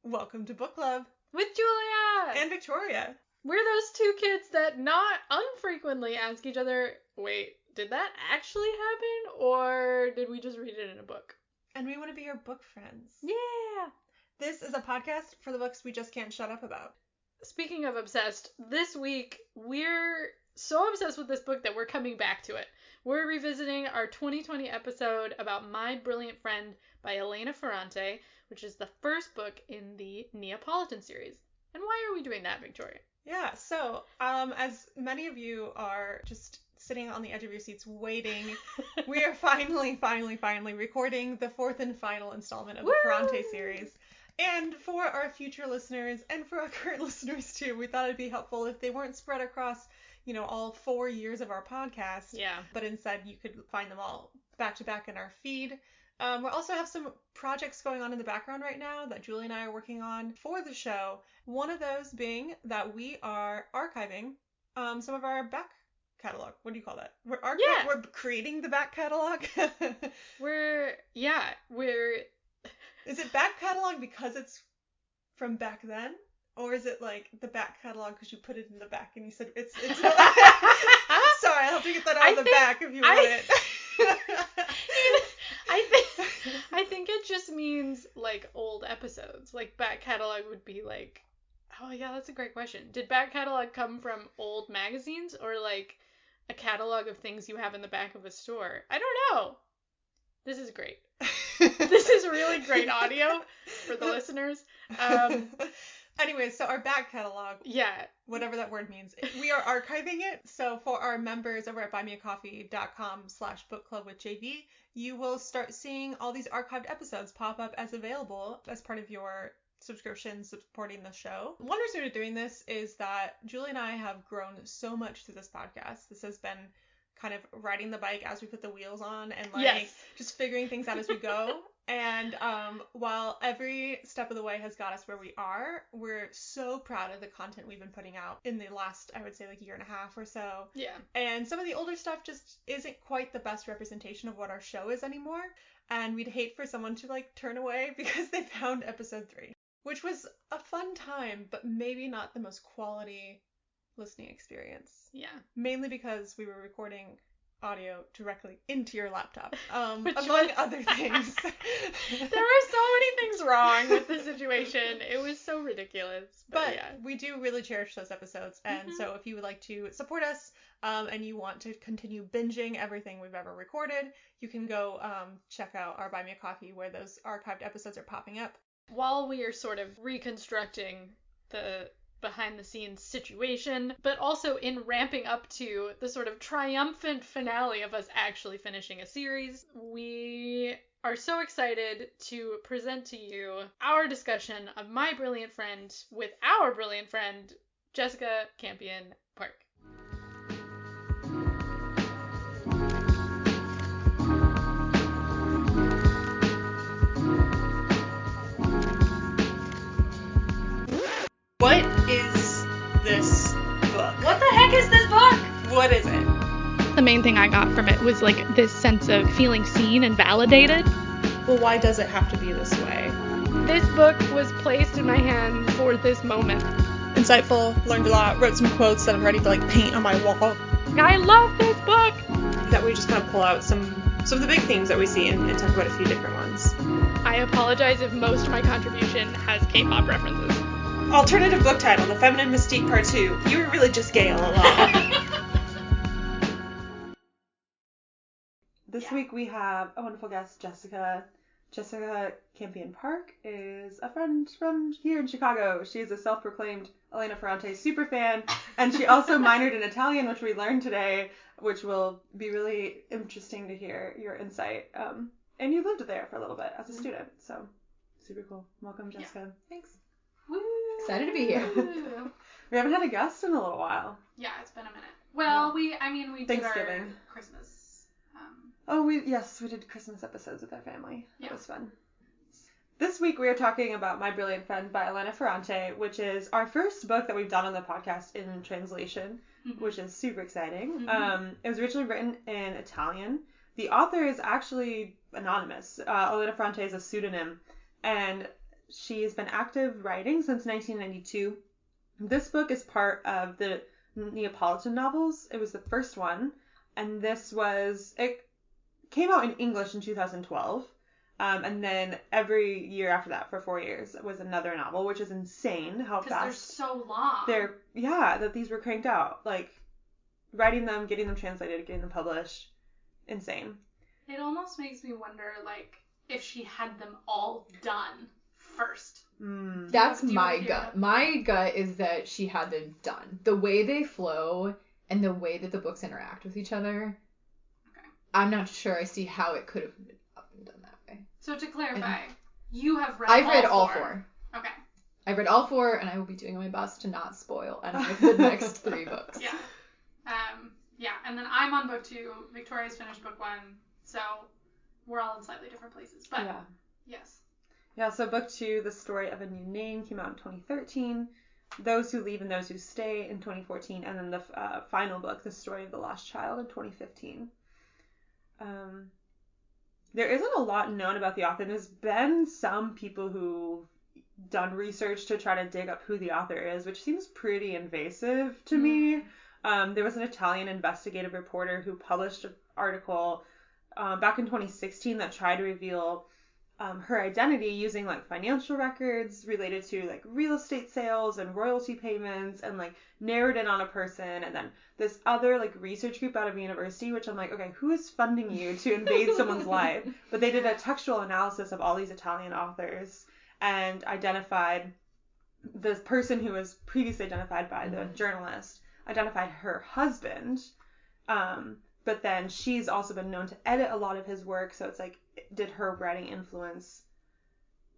Welcome to Book Club with Julia and Victoria. We're those two kids that not unfrequently ask each other, wait, did that actually happen? Or did we just read it in a book? And we want to be your book friends. Yeah! This is a podcast for the books we just can't shut up about. Speaking of obsessed, this week we're so obsessed with this book that we're coming back to it. We're revisiting our 2020 episode about My Brilliant Friend by Elena Ferrante, which is the first book in the Neapolitan series. And why are we doing that, Victoria? Yeah, so as many of you are just sitting on the edge of your seats waiting, we are finally recording the fourth and final installment of the Ferrante series. And for our future listeners, and for our current listeners too, we thought it'd be helpful if they weren't spread across, all 4 years of our podcast. Yeah. But instead you could find them all back to back in our feed. We also have some projects going on in the background right now that Julie and I are working on for the show. One of those being that we are archiving some of our back catalog. What do you call that? We're creating the back catalog. Is it back catalog because it's from back then? Or is it like the back catalog because you put it in the back and you said it's not... Sorry, I'll have to get that out of the back if you want it. I think it just means like old episodes. Like back catalog would be like, oh yeah, that's a great question. Did back catalog come from old magazines or like a catalog of things you have in the back of a store? I don't know. This is great. This is really great audio for the listeners. Anyway, so our back catalog, whatever that word means, we are archiving it. So for our members over at buymeacoffee.com/bookclubwithjv, you will start seeing all these archived episodes pop up as available as part of your subscription supporting the show. One reason we're doing this is that Julie and I have grown so much through this podcast. This has been kind of riding the bike as we put the wheels on and just figuring things out as we go. And while every step of the way has got us where we are, we're so proud of the content we've been putting out in the last, I would say, like year and a half or so. Yeah. And some of the older stuff just isn't quite the best representation of what our show is anymore. And we'd hate for someone to like turn away because they found episode 3, which was a fun time, but maybe not the most quality listening experience. Yeah. Mainly because we were recording audio directly into your laptop, among other things. There were so many things wrong with the situation. It was so ridiculous. But yeah. We do really cherish those episodes, and so if you would like to support us, and you want to continue binging everything we've ever recorded, you can go check out our Buy Me a Coffee where those archived episodes are popping up. While we are sort of reconstructing the behind-the-scenes situation, but also in ramping up to the sort of triumphant finale of us actually finishing a series, we are so excited to present to you our discussion of My Brilliant Friend with our brilliant friend, Jessica Campion Park. What is this book? What the heck is this book? What is it? The main thing I got from it was like this sense of feeling seen and validated. Well, why does it have to be this way? This book was placed in my hand for this moment. Insightful, learned a lot, wrote some quotes that I'm ready to like paint on my wall. I love this book! That we just kind of pull out some of the big themes that we see and talk about a few different ones. I apologize if most of my contribution has K-pop references. Alternative book title, The Feminine Mystique Part 2. You were really just gay all along. This week we have a wonderful guest, Jessica. Jessica Campion Park is a friend from here in Chicago. She's a self-proclaimed Elena Ferrante superfan, and she also minored in Italian, which we learned today, which will be really interesting to hear your insight. And you lived there for a little bit as a student, so super cool. Welcome, Jessica. Yeah. Thanks. Woo. Excited to be here. We haven't had a guest in a little while. Yeah, it's been a minute. Well, we did our Christmas. We did Christmas episodes with our family. Yeah. That was fun. This week we are talking about My Brilliant Friend by Elena Ferrante, which is our first book that we've done on the podcast in translation, which is super exciting. It was originally written in Italian. The author is actually anonymous. Elena Ferrante is a pseudonym, and she's been active writing since 1992. This book is part of the Neapolitan novels. It was the first one, and it came out in English in 2012. And then every year after that, for 4 years, was another novel, which is insane how fast. Because they're so long. That these were cranked out. Like, writing them, getting them translated, getting them published. Insane. It almost makes me wonder, like, if she had them all done first. That's my gut. My gut is that she had them done. The way they flow and the way that the books interact with each other, okay. I'm not sure I see how it could have been done that way. So to clarify, you have read I've read all four. Okay. I've read all four, and I will be doing my best to not spoil any of the next 3 books. Yeah. And then I'm on book 2. Victoria's finished book 1. So we're all in slightly different places. But yes. Yeah, so book 2, The Story of a New Name, came out in 2013. Those Who Leave and Those Who Stay in 2014. And then the final book, The Story of the Lost Child, in 2015. There isn't a lot known about the author. There's been some people who've done research to try to dig up who the author is, which seems pretty invasive to me. There was an Italian investigative reporter who published an article back in 2016 that tried to reveal her identity using like financial records related to like real estate sales and royalty payments, and like narrowed in on a person. And then this other like research group out of university, which I'm like, okay, who is funding you to invade someone's life? But they did a textual analysis of all these Italian authors and identified the person who was previously identified by the journalist, identified her husband. But then she's also been known to edit a lot of his work, so it's like, did her writing influence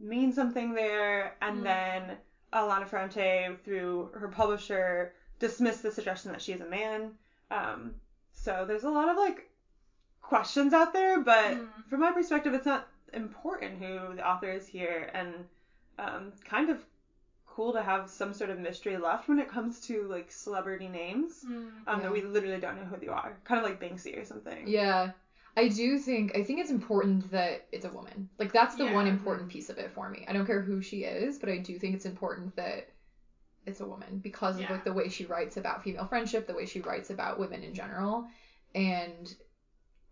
mean something there? And then Elena Ferrante, through her publisher, dismissed the suggestion that she is a man. So there's a lot of like questions out there, but from my perspective, it's not important who the author is here, and kind of cool to have some sort of mystery left when it comes to like celebrity names that we literally don't know who they are, kind of like Banksy or something. I think it's important that it's a woman. Like, that's the one important piece of it for me. I don't care who she is, but I do think it's important that it's a woman because of like the way she writes about female friendship, the way she writes about women in general. And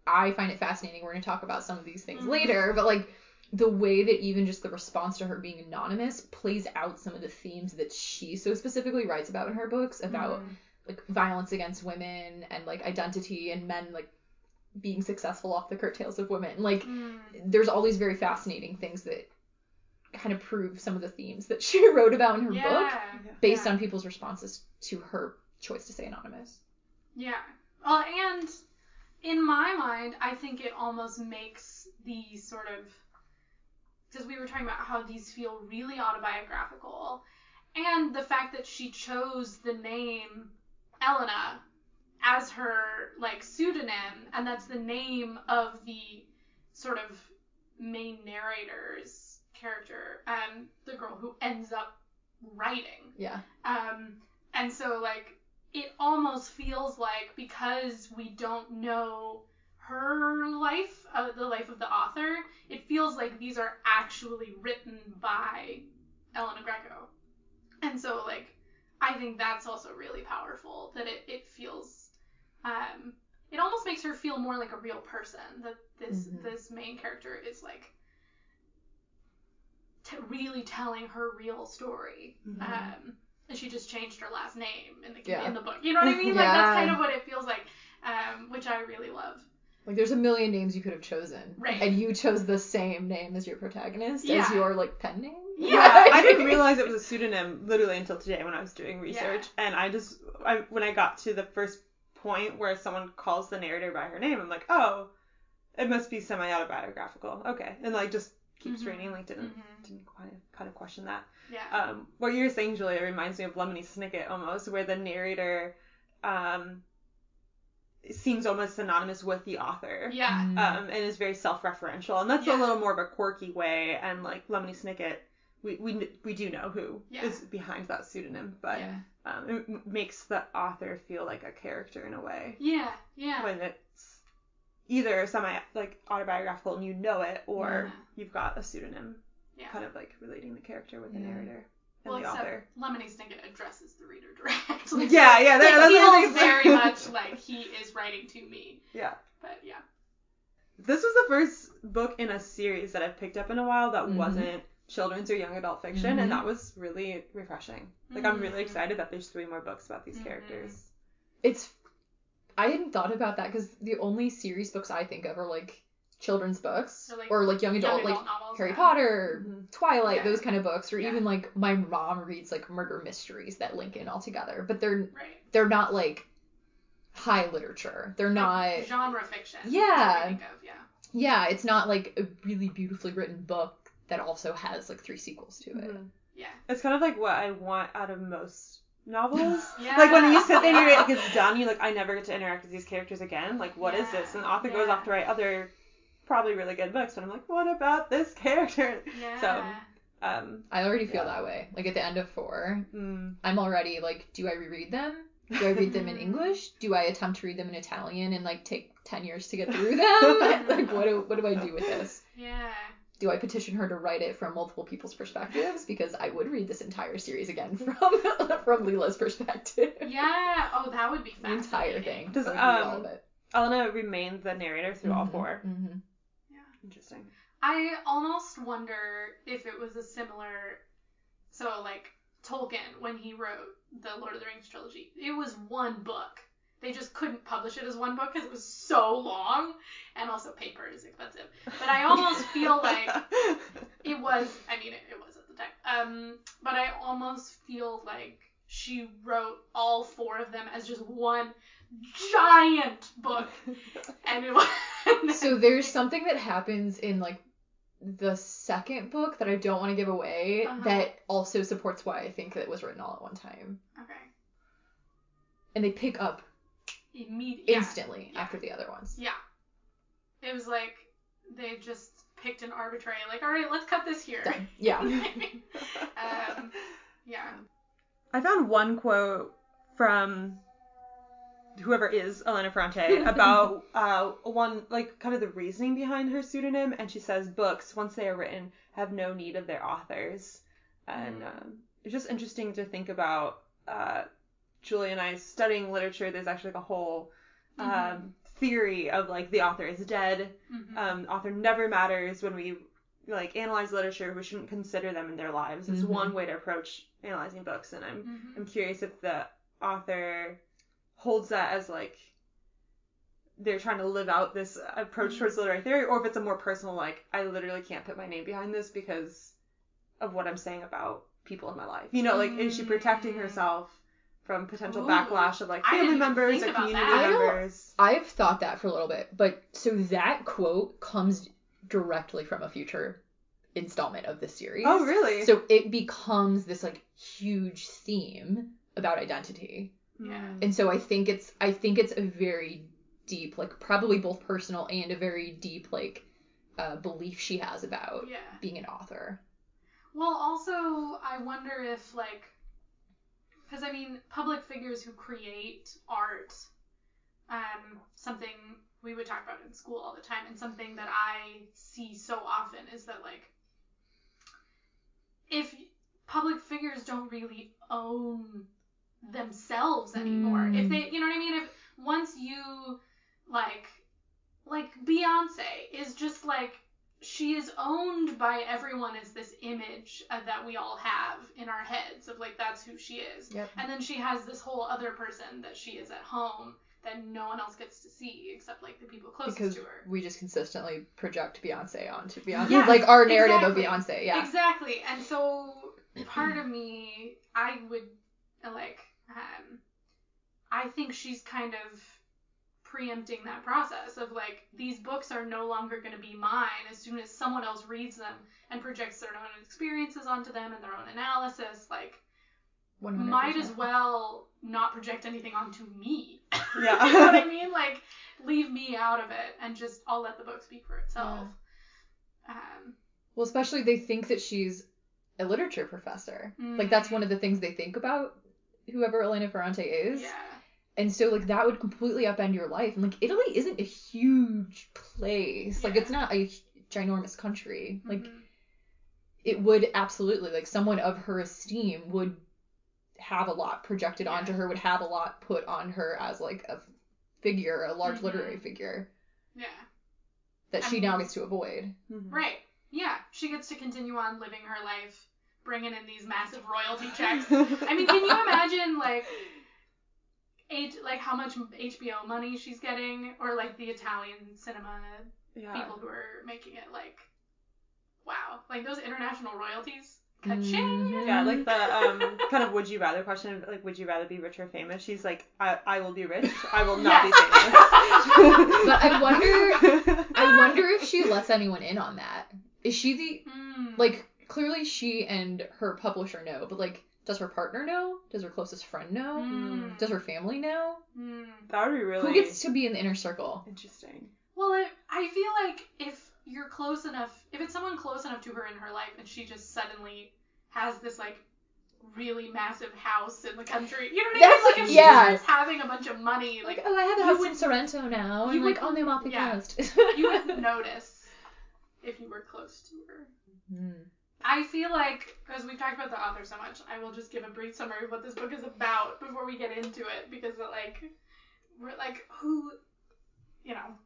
I find it fascinating. We're going to talk about some of these things later, but like the way that even just the response to her being anonymous plays out some of the themes that she so specifically writes about in her books, about like violence against women and like identity and men like being successful off the coattails of women. Like there's all these very fascinating things that kind of prove some of the themes that she wrote about in her book based on people's responses to her choice to stay anonymous. Yeah. Well, and in my mind, I think it almost makes these sort of, because we were talking about how these feel really autobiographical, and the fact that she chose the name Elena as her like pseudonym, and that's the name of the sort of main narrator's character, the girl who ends up writing. And so like it almost feels like, because we don't know her life, the life of the author, it feels like these are actually written by Elena Greco. And so like I think that's also really powerful, that it feels it almost makes her feel more like a real person, that this main character is like really telling her real story. And she just changed her last name in the book. You know what I mean? Like that's kind of what it feels like, which I really love. Like there's a million names you could have chosen. Right. And you chose the same name as your protagonist as your like pen name. Yeah. I didn't realize it was a pseudonym literally until today when I was doing research. And when I got to the first point where someone calls the narrator by her name, I'm like, oh, it must be semi-autobiographical. Okay. And like just keeps reading, like didn't quite kind of question that. Yeah. What you're saying, Julia, reminds me of Lemony Snicket almost, where the narrator seems almost synonymous with the author. Yeah. And is very self-referential, and that's a little more of a quirky way. And like Lemony Snicket, we do know who is behind that pseudonym, but it makes the author feel like a character in a way. Yeah. Yeah. When it's either semi like autobiographical and you know it, or you've got a pseudonym. kind of like relating the character with the narrator and well, the author. Lemony Snicket addresses the reader directly. Yeah, It feels very much like he is writing to me. Yeah. But yeah. This was the first book in a series that I've picked up in a while that wasn't children's or young adult fiction, and that was really refreshing. Like, I'm really excited that there's 3 more books about these characters. I hadn't thought about that, because the only series books I think of are, like, children's books, or, like, young adult like, novels, Harry Potter, Twilight, those kind of books, or even, like, my mom reads, like, murder mysteries that link in all together, but they're not, like, high literature. They're not... genre fiction. Yeah. Yeah, it's not, like, a really beautifully written book that also has, like, 3 sequels to it. Yeah. It's kind of like what I want out of most novels. Like, when you sit there and you read, like, it's done, you're like, I never get to interact with these characters again. Like, what is this? And the author goes off to write other probably really good books, and I'm like, what about this character? Yeah. So, I already feel that way. Like, at the end of 4, I'm already, like, do I reread them? Do I read them in English? Do I attempt to read them in Italian and, like, take 10 years to get through them? Like, what do I do with this? Yeah. Do I petition her to write it from multiple people's perspectives? Because I would read this entire series again from Leela's perspective. Yeah. Oh, that would be fascinating. The entire thing. Does all of it. Elena remain the narrator through all 4? Yeah. Interesting. I almost wonder if it was a similar... So, like, Tolkien, when he wrote the Lord of the Rings trilogy, it was 1 book. They just couldn't publish it as 1 book because it was so long, and also paper is expensive. But I almost feel like it was, I mean, it was at the time, but I almost feel like she wrote all 4 of them as just 1 giant book, and it was... So there's something that happens in, like, the second book that I don't want to give away that also supports why I think it was written all at one time. Okay. And they pick up instantly after the other ones. Yeah. It was like they just picked an arbitrary, like, all right, let's cut this here. Yeah. Yeah. I found one quote from whoever is Elena Ferrante about one, like, kind of the reasoning behind her pseudonym, and she says, books, once they are written, have no need of their authors. And it's just interesting to think about. Julie and I studying literature, there's actually like a whole theory of, like, the author is dead. Author never matters. When we, like, analyze literature, we shouldn't consider them in their lives. It's one way to approach analyzing books, and I'm curious if the author holds that as, like, they're trying to live out this approach towards literary theory, or if it's a more personal, like, I literally can't put my name behind this because of what I'm saying about people in my life. You know, like, is she protecting herself from potential backlash of, like, family members or community members? I've thought that for a little bit, but so that quote comes directly from a future installment of this series. Oh, really? So it becomes this, like, huge theme about identity. Yeah. And so I think it's a very deep, like, probably both personal and a very deep, like, belief she has about being an author. Well, also, I wonder if, like, because, I mean, public figures who create art, something we would talk about in school all the time, and something that I see so often is that, like, if public figures don't really own themselves anymore, if they, you know what I mean? If once you, like Beyonce is just, like, she is owned by everyone as this image that we all have in our heads of, like, that's who she is. Yep. And then she has this whole other person that she is at home that no one else gets to see except, like, the people closest to her. We just consistently project Beyonce onto Beyonce. Yeah, like, our narrative of Beyonce, yeah. Exactly. And so part of me, I would, like, I think she's kind of preempting that process of, like, these books are no longer going to be mine as soon as someone else reads them and projects their own experiences onto them and their own analysis. Like, 100%. Might as well not project anything onto me. Yeah. You know what I mean? Like, leave me out of it and just, I'll let the book speak for itself. Yeah. Well, especially they think that she's a literature professor. Like, that's one of the things they think about whoever Elena Ferrante is. Yeah. And so, like, that would completely upend your life. And, like, Italy isn't a huge place. Like, it's not a ginormous country. Like, it would absolutely, like, someone of her esteem would have a lot projected onto her, would have a lot put on her as, like, a figure, a large literary figure. Yeah. That she now gets to avoid. Right. Yeah. She gets to continue on living her life, bringing in these massive royalty checks. I mean, can you imagine, like how much HBO money she's getting, or like the Italian cinema people who are making it, like, wow, like those international royalties. Ka-ching! Yeah, like the kind of would you rather question, like, would you rather be rich or famous? She's like, I will be rich. I will not be famous. But I wonder if she lets anyone in on that. Is she the like, clearly she and her publisher know, but, like, does her partner know? Does her closest friend know? Does her family know? That would be really... Who gets to be in the inner circle? Interesting. Well, I feel like if you're close enough, if it's someone close enough to her in her life and she just suddenly has this, like, really massive house in the country, you know what I mean? Like, if she starts having a bunch of money, like, oh, I have a house in Sorrento now, and, like, on the Amalfi Coast. You would notice if you were close to her. I feel like, because we've talked about the author so much, I will just give a brief summary of what this book is about before we get into it, because, like, we're like, who, you know,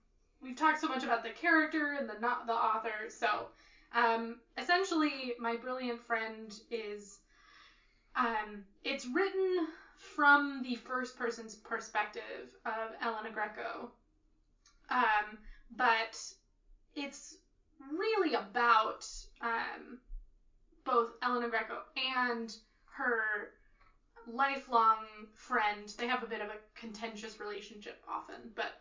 we've talked so much about the character and the author, so, essentially, My Brilliant Friend is, it's written from the first person's perspective of Elena Greco, but it's really about, both Elena Greco and her lifelong friend. They have a bit of a contentious relationship often, but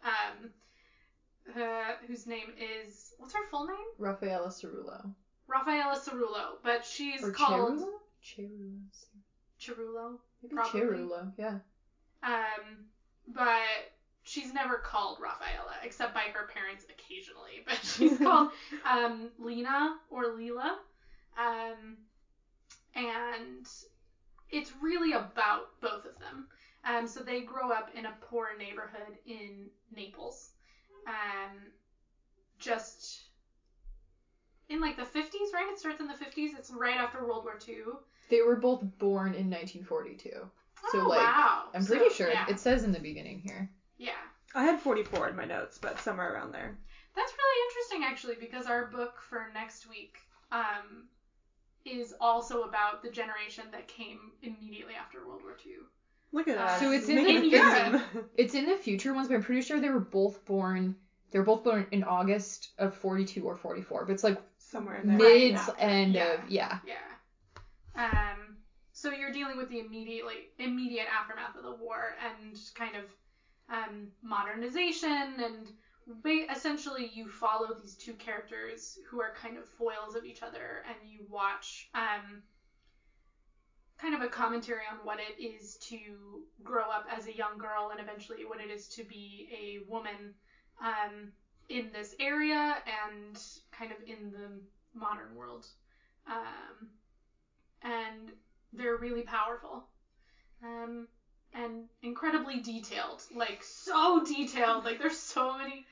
whose name is, what's her full name? Raffaella Cerullo. Raffaella Cerullo, but she's called Cerullo. Maybe Cerullo, yeah. But she's never called Raffaella, except by her parents occasionally. But she's called Lena or Leela. And it's really about both of them. So they grow up in a poor neighborhood in Naples. Just in, like, the 50s, right? It starts in the 50s. It's right after World War II. They were both born in 1942. So, oh, like, wow. I'm pretty sure. Yeah. It says in the beginning here. Yeah. I had 44 in my notes, but somewhere around there. That's really interesting, actually, because our book for next week is also about the generation that came immediately after World War II. Look at that. So it's it's in the future ones, but I'm pretty sure they were both born. They're both born in August of 42 or 44, but it's like somewhere in there. Mid end of Yeah. So you're dealing with the immediate aftermath of the war and kind of modernization, and essentially you follow these two characters who are kind of foils of each other, and you watch kind of a commentary on what it is to grow up as a young girl and eventually what it is to be a woman in this area and kind of in the modern world. And they're really powerful. And incredibly detailed, like so detailed, like there's so many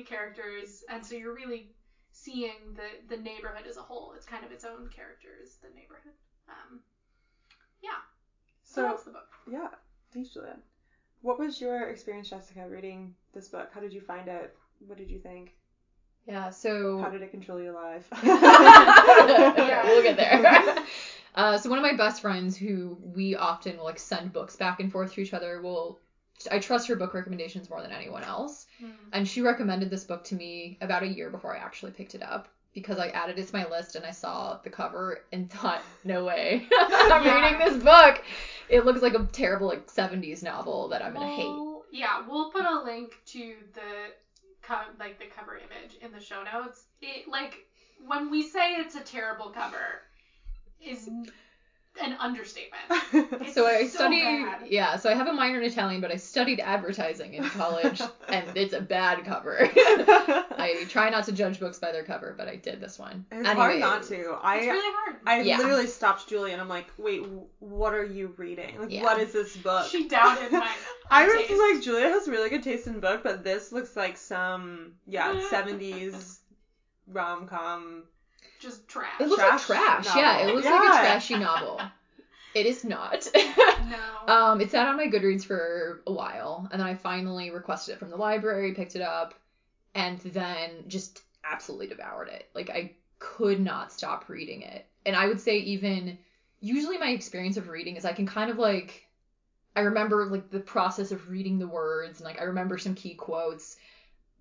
characters, and so you're really seeing the neighborhood as a whole. It's kind of its own characters, the neighborhood. So that's the book. Yeah, thanks, Julia. What was your experience, Jessica, reading this book? How did you find it? What did you think? Yeah, so... How did it control your life? Yeah, we'll get there. So one of my best friends, who we often will, like, send books back and forth to each other, I trust her book recommendations more than anyone else. And she recommended this book to me about a year before I actually picked it up, because I added it to my list and I saw the cover and thought, no way. I'm reading this book. It looks like a terrible, like, 70s novel that I'm going to hate. Yeah, we'll put a link to the cover image in the show notes. It, like, when we say it's a terrible cover, is an understatement. So I studied, so I have a minor in Italian, but I studied advertising in college, and it's a bad cover. I try not to judge books by their cover, but I did this one. It's hard not to. It's really hard. I literally stopped Julie, and I'm like, wait, what are you reading? Like, what is this book? She doubted my I was like, Julia has really good taste in book, but this looks like some, 70s rom-com. just trash. It looks like trash. Novel. Yeah, it looks like a trashy novel. It is not. No. It sat on my Goodreads for a while, and then I finally requested it from the library, picked it up, and then just absolutely devoured it. Like, I could not stop reading it. And I would say even, usually my experience of reading is I can kind of, like, I remember, like, the process of reading the words, and, like, I remember some key quotes.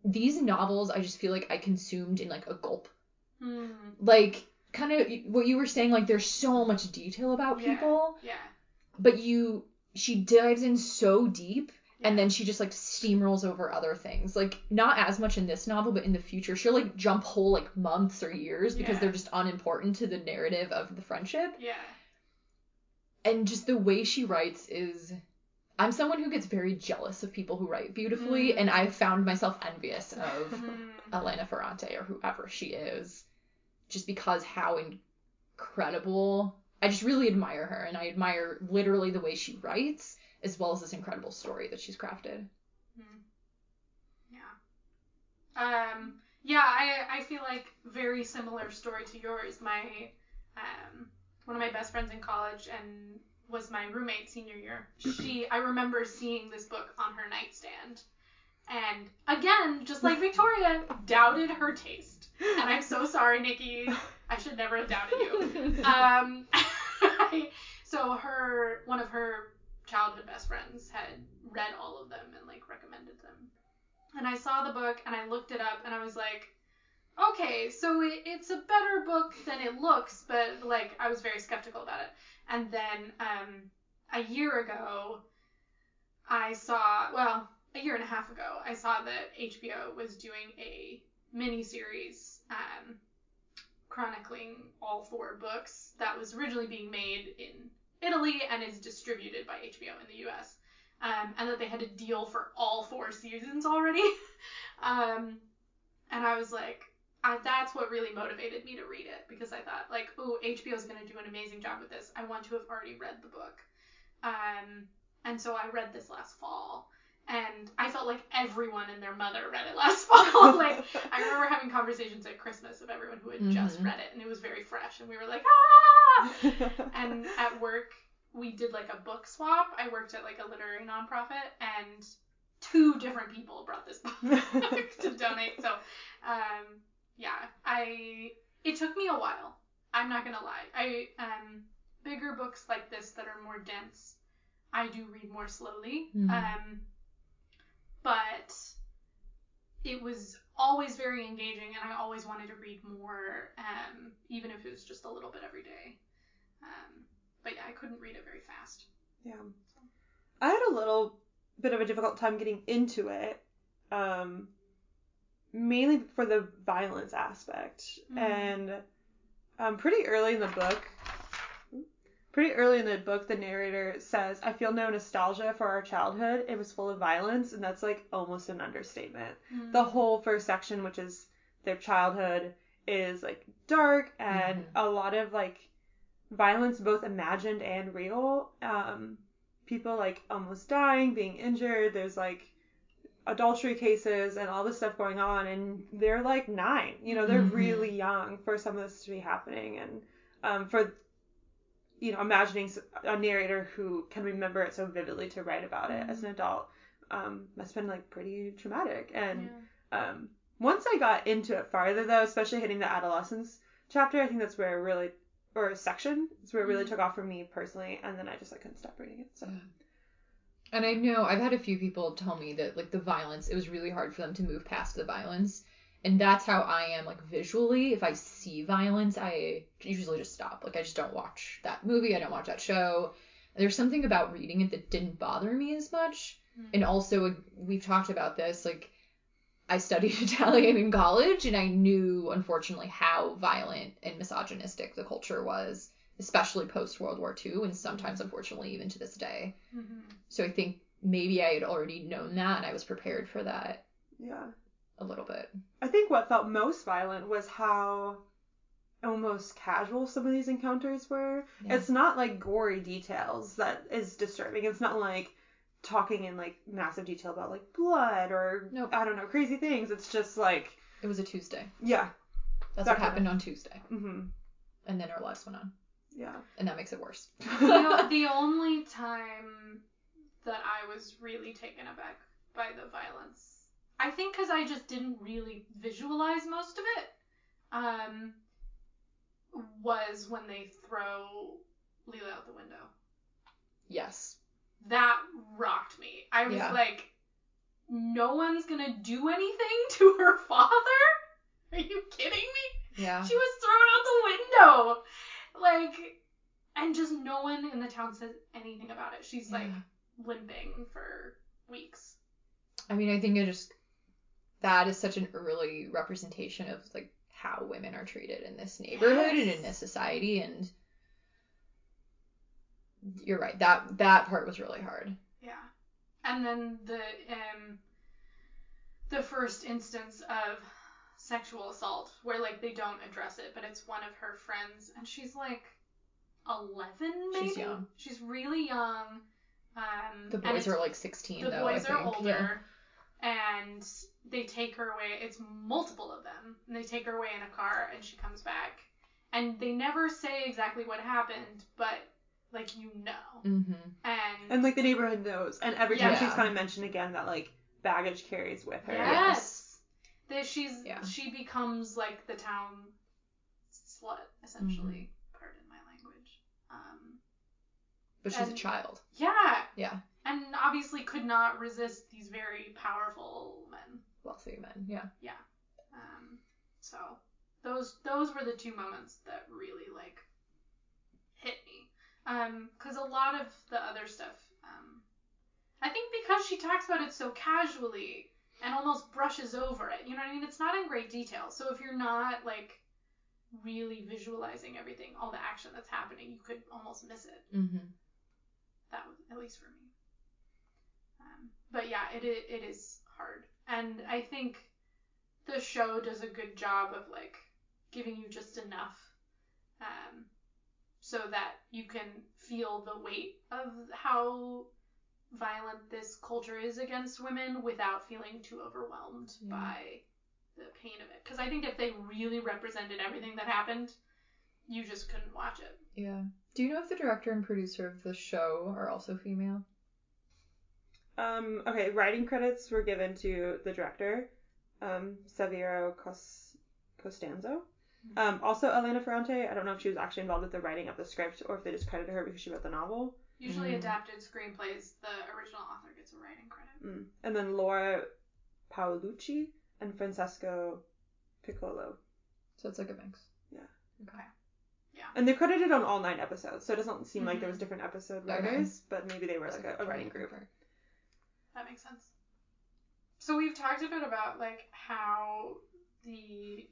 These novels, I just feel like I consumed in, like, a gulp. Like, kind of what you were saying, like, there's so much detail about people. Yeah. But she dives in so deep, and then she just, like, steamrolls over other things. Like, not as much in this novel, but in the future, she'll, like, jump whole, like, months or years because they're just unimportant to the narrative of the friendship. Yeah. And just the way she writes is... I'm someone who gets very jealous of people who write beautifully, and I've found myself envious of Elena Ferrante, or whoever she is, just because how incredible... I just really admire her, and I admire literally the way she writes, as well as this incredible story that she's crafted. Yeah, I feel like very similar story to yours. My one of my best friends in college and was my roommate senior year. I remember seeing this book on her nightstand, and again, just like Victoria, doubted her taste. And I'm so sorry, Nikki. I should never have doubted you. So one of her childhood best friends had read all of them and, like, recommended them. And I saw the book and I looked it up and I was like, okay, so it's a better book than it looks, but, like, I was very skeptical about it. And then a year ago, a year and a half ago, I saw that HBO was doing a miniseries chronicling all 4 books that was originally being made in Italy and is distributed by HBO in the US. And that they had a deal for all 4 seasons already. And I was like, that's what really motivated me to read it, because I thought, like, oh, HBO's going to do an amazing job with this. I want to have already read the book. And so I read this last fall. And I felt like everyone and their mother read it last fall. Like, I remember having conversations at Christmas of everyone who had just read it, and it was very fresh, and we were like, ah! And at work, we did, like, a book swap. I worked at, like, a literary nonprofit, and 2 different people brought this book to donate. So, it took me a while. I'm not gonna lie. Bigger books like this that are more dense, I do read more slowly. But it was always very engaging, and I always wanted to read more, even if it was just a little bit every day. But yeah, I couldn't read it very fast. Yeah. I had a little bit of a difficult time getting into it, mainly for the violence aspect. And pretty early in the book, the narrator says, I feel no nostalgia for our childhood. It was full of violence, and that's, like, almost an understatement. The whole first section, which is their childhood, is, like, dark and a lot of, like, violence, both imagined and real. People, like, almost dying, being injured. There's, like, adultery cases and all this stuff going on, and they're, like, 9. You know, they're really young for some of this to be happening. And for, you know, imagining a narrator who can remember it so vividly to write about it as an adult must have been, like, pretty traumatic. And once I got into it farther, though, especially hitting the adolescence chapter, I think that's where it really, or section, is where it really took off for me personally, and then I couldn't stop reading it. So. And I know I've had a few people tell me that, like, the violence, it was really hard for them to move past the violence. And that's how I am, like, visually. If I see violence, I usually just stop. Like, I just don't watch that movie. I don't watch that show. And there's something about reading it that didn't bother me as much. And also, we've talked about this, like, I studied Italian in college, and I knew, unfortunately, how violent and misogynistic the culture was, especially post-World War II, and sometimes, unfortunately, even to this day. So I think maybe I had already known that, and I was prepared for that. Yeah. A little bit. I think what felt most violent was how almost casual some of these encounters were. Yeah. It's not, like, gory details that is disturbing. It's not, like, talking in, like, massive detail about, like, blood or, I don't know, crazy things. It's just, like... It was a Tuesday. Yeah. That's what happened on Tuesday. Mm-hmm. And then our lives went on. Yeah. And that makes it worse. The only time that I was really taken aback by the violence, I think because I just didn't really visualize most of it, was when they throw Leela out the window. Yes. That rocked me. I was Yeah. like, no one's gonna do anything to her father? Are you kidding me? Yeah. She was thrown out the window. Like, and just no one in the town says anything about it. She's like limping for weeks. I mean, I think that is such an early representation of like how women are treated in this neighborhood and in this society, and you're right. That part was really hard. Yeah. And then the first instance of sexual assault where like they don't address it, but it's one of her friends, and she's like 11 maybe. She's young. She's really young. The boys are like 16 the though. boys I are think. older, and they take her away. It's multiple of them, and they take her away in a car, and she comes back, and they never say exactly what happened, but like you know. Mm-hmm. And like the neighborhood knows, and every time Yeah. she's kind of mentioned again that like baggage carries with her. Yes. That Yeah. she becomes like the town slut essentially. Pardon my language. But she's a child. Yeah. Yeah. And obviously could not resist these very powerful men. Wealthy men. Yeah. Yeah. So those were the two moments that really like hit me. 'Cause a lot of the other stuff, I think because she talks about it so casually and almost brushes over it, you know what I mean? It's not in great detail. So if you're not like really visualizing everything, all the action that's happening, you could almost miss it. Mm-hmm. That was at least for me. But yeah, it is hard, and I think the show does a good job of like giving you just enough, so that you can feel the weight of how violent this culture is against women without feeling too overwhelmed by the pain of it. Because I think if they really represented everything that happened, you just couldn't watch it. Yeah. Do you know if the director and producer of the show are also female? Okay, writing credits were given to the director, Severo Costanzo. Also Elena Ferrante. I don't know if she was actually involved with the writing of the script or if they just credited her because she wrote the novel. Usually adapted screenplays, the original author gets a writing credit. And then Laura Paolucci and Francesco Piccolo. So it's like a mix. Yeah. Okay. Yeah. And they're credited on all 9 episodes, so it doesn't seem like there was different episode writers, but maybe they were like a writing group. That makes sense. So we've talked a bit about like how the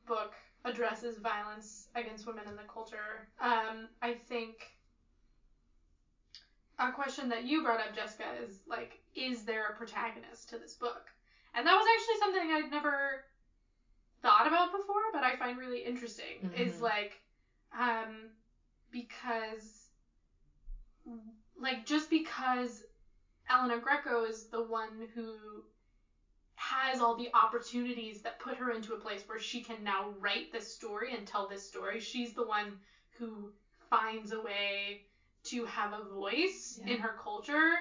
book addresses violence against women in the culture. I think a question that you brought up, Jessica, is like, is there a protagonist to this book? And that was actually something I'd never thought about before, but I find really interesting. Is like, because like just because Elena Greco is the one who has all the opportunities that put her into a place where she can now write this story and tell this story. She's the one who finds a way to have a voice in her culture.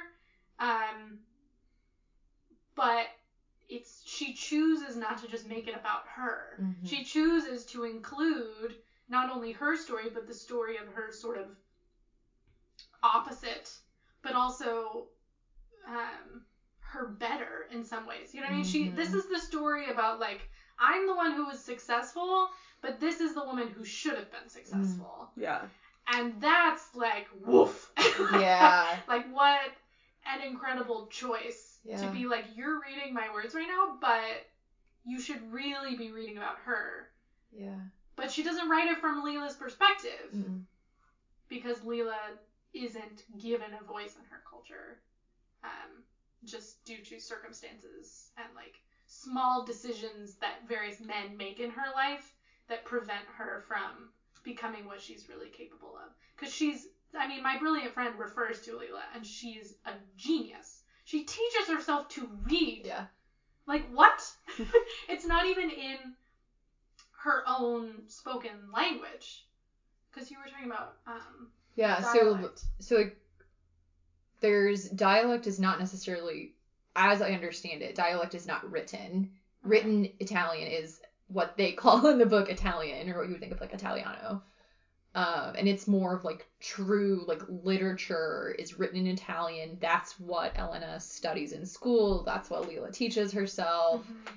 But she chooses not to just make it about her. She chooses to include not only her story, but the story of her sort of opposite, but also her better in some ways. You know what I mean? This is the story about like, I'm the one who was successful, but this is the woman who should have been successful. Yeah. And that's like, woof. Yeah. Like, what an incredible choice to be like, you're reading my words right now, but you should really be reading about her. Yeah. But she doesn't write it from Leela's perspective because Leela isn't given a voice in her culture, just due to circumstances and like small decisions that various men make in her life that prevent her from becoming what she's really capable of. Because my brilliant friend refers to Leela, and she's a genius. She teaches herself to read. Yeah. Like, what? It's not even in her own spoken language. Because you were talking about yeah, dialect. so like there's dialect is not necessarily, as I understand it, dialect is not written. Okay. Written Italian is what they call in the book Italian, or what you would think of like Italiano. And it's more of like true like literature is written in Italian. That's what Elena studies in school. That's what Leela teaches herself. Mm-hmm.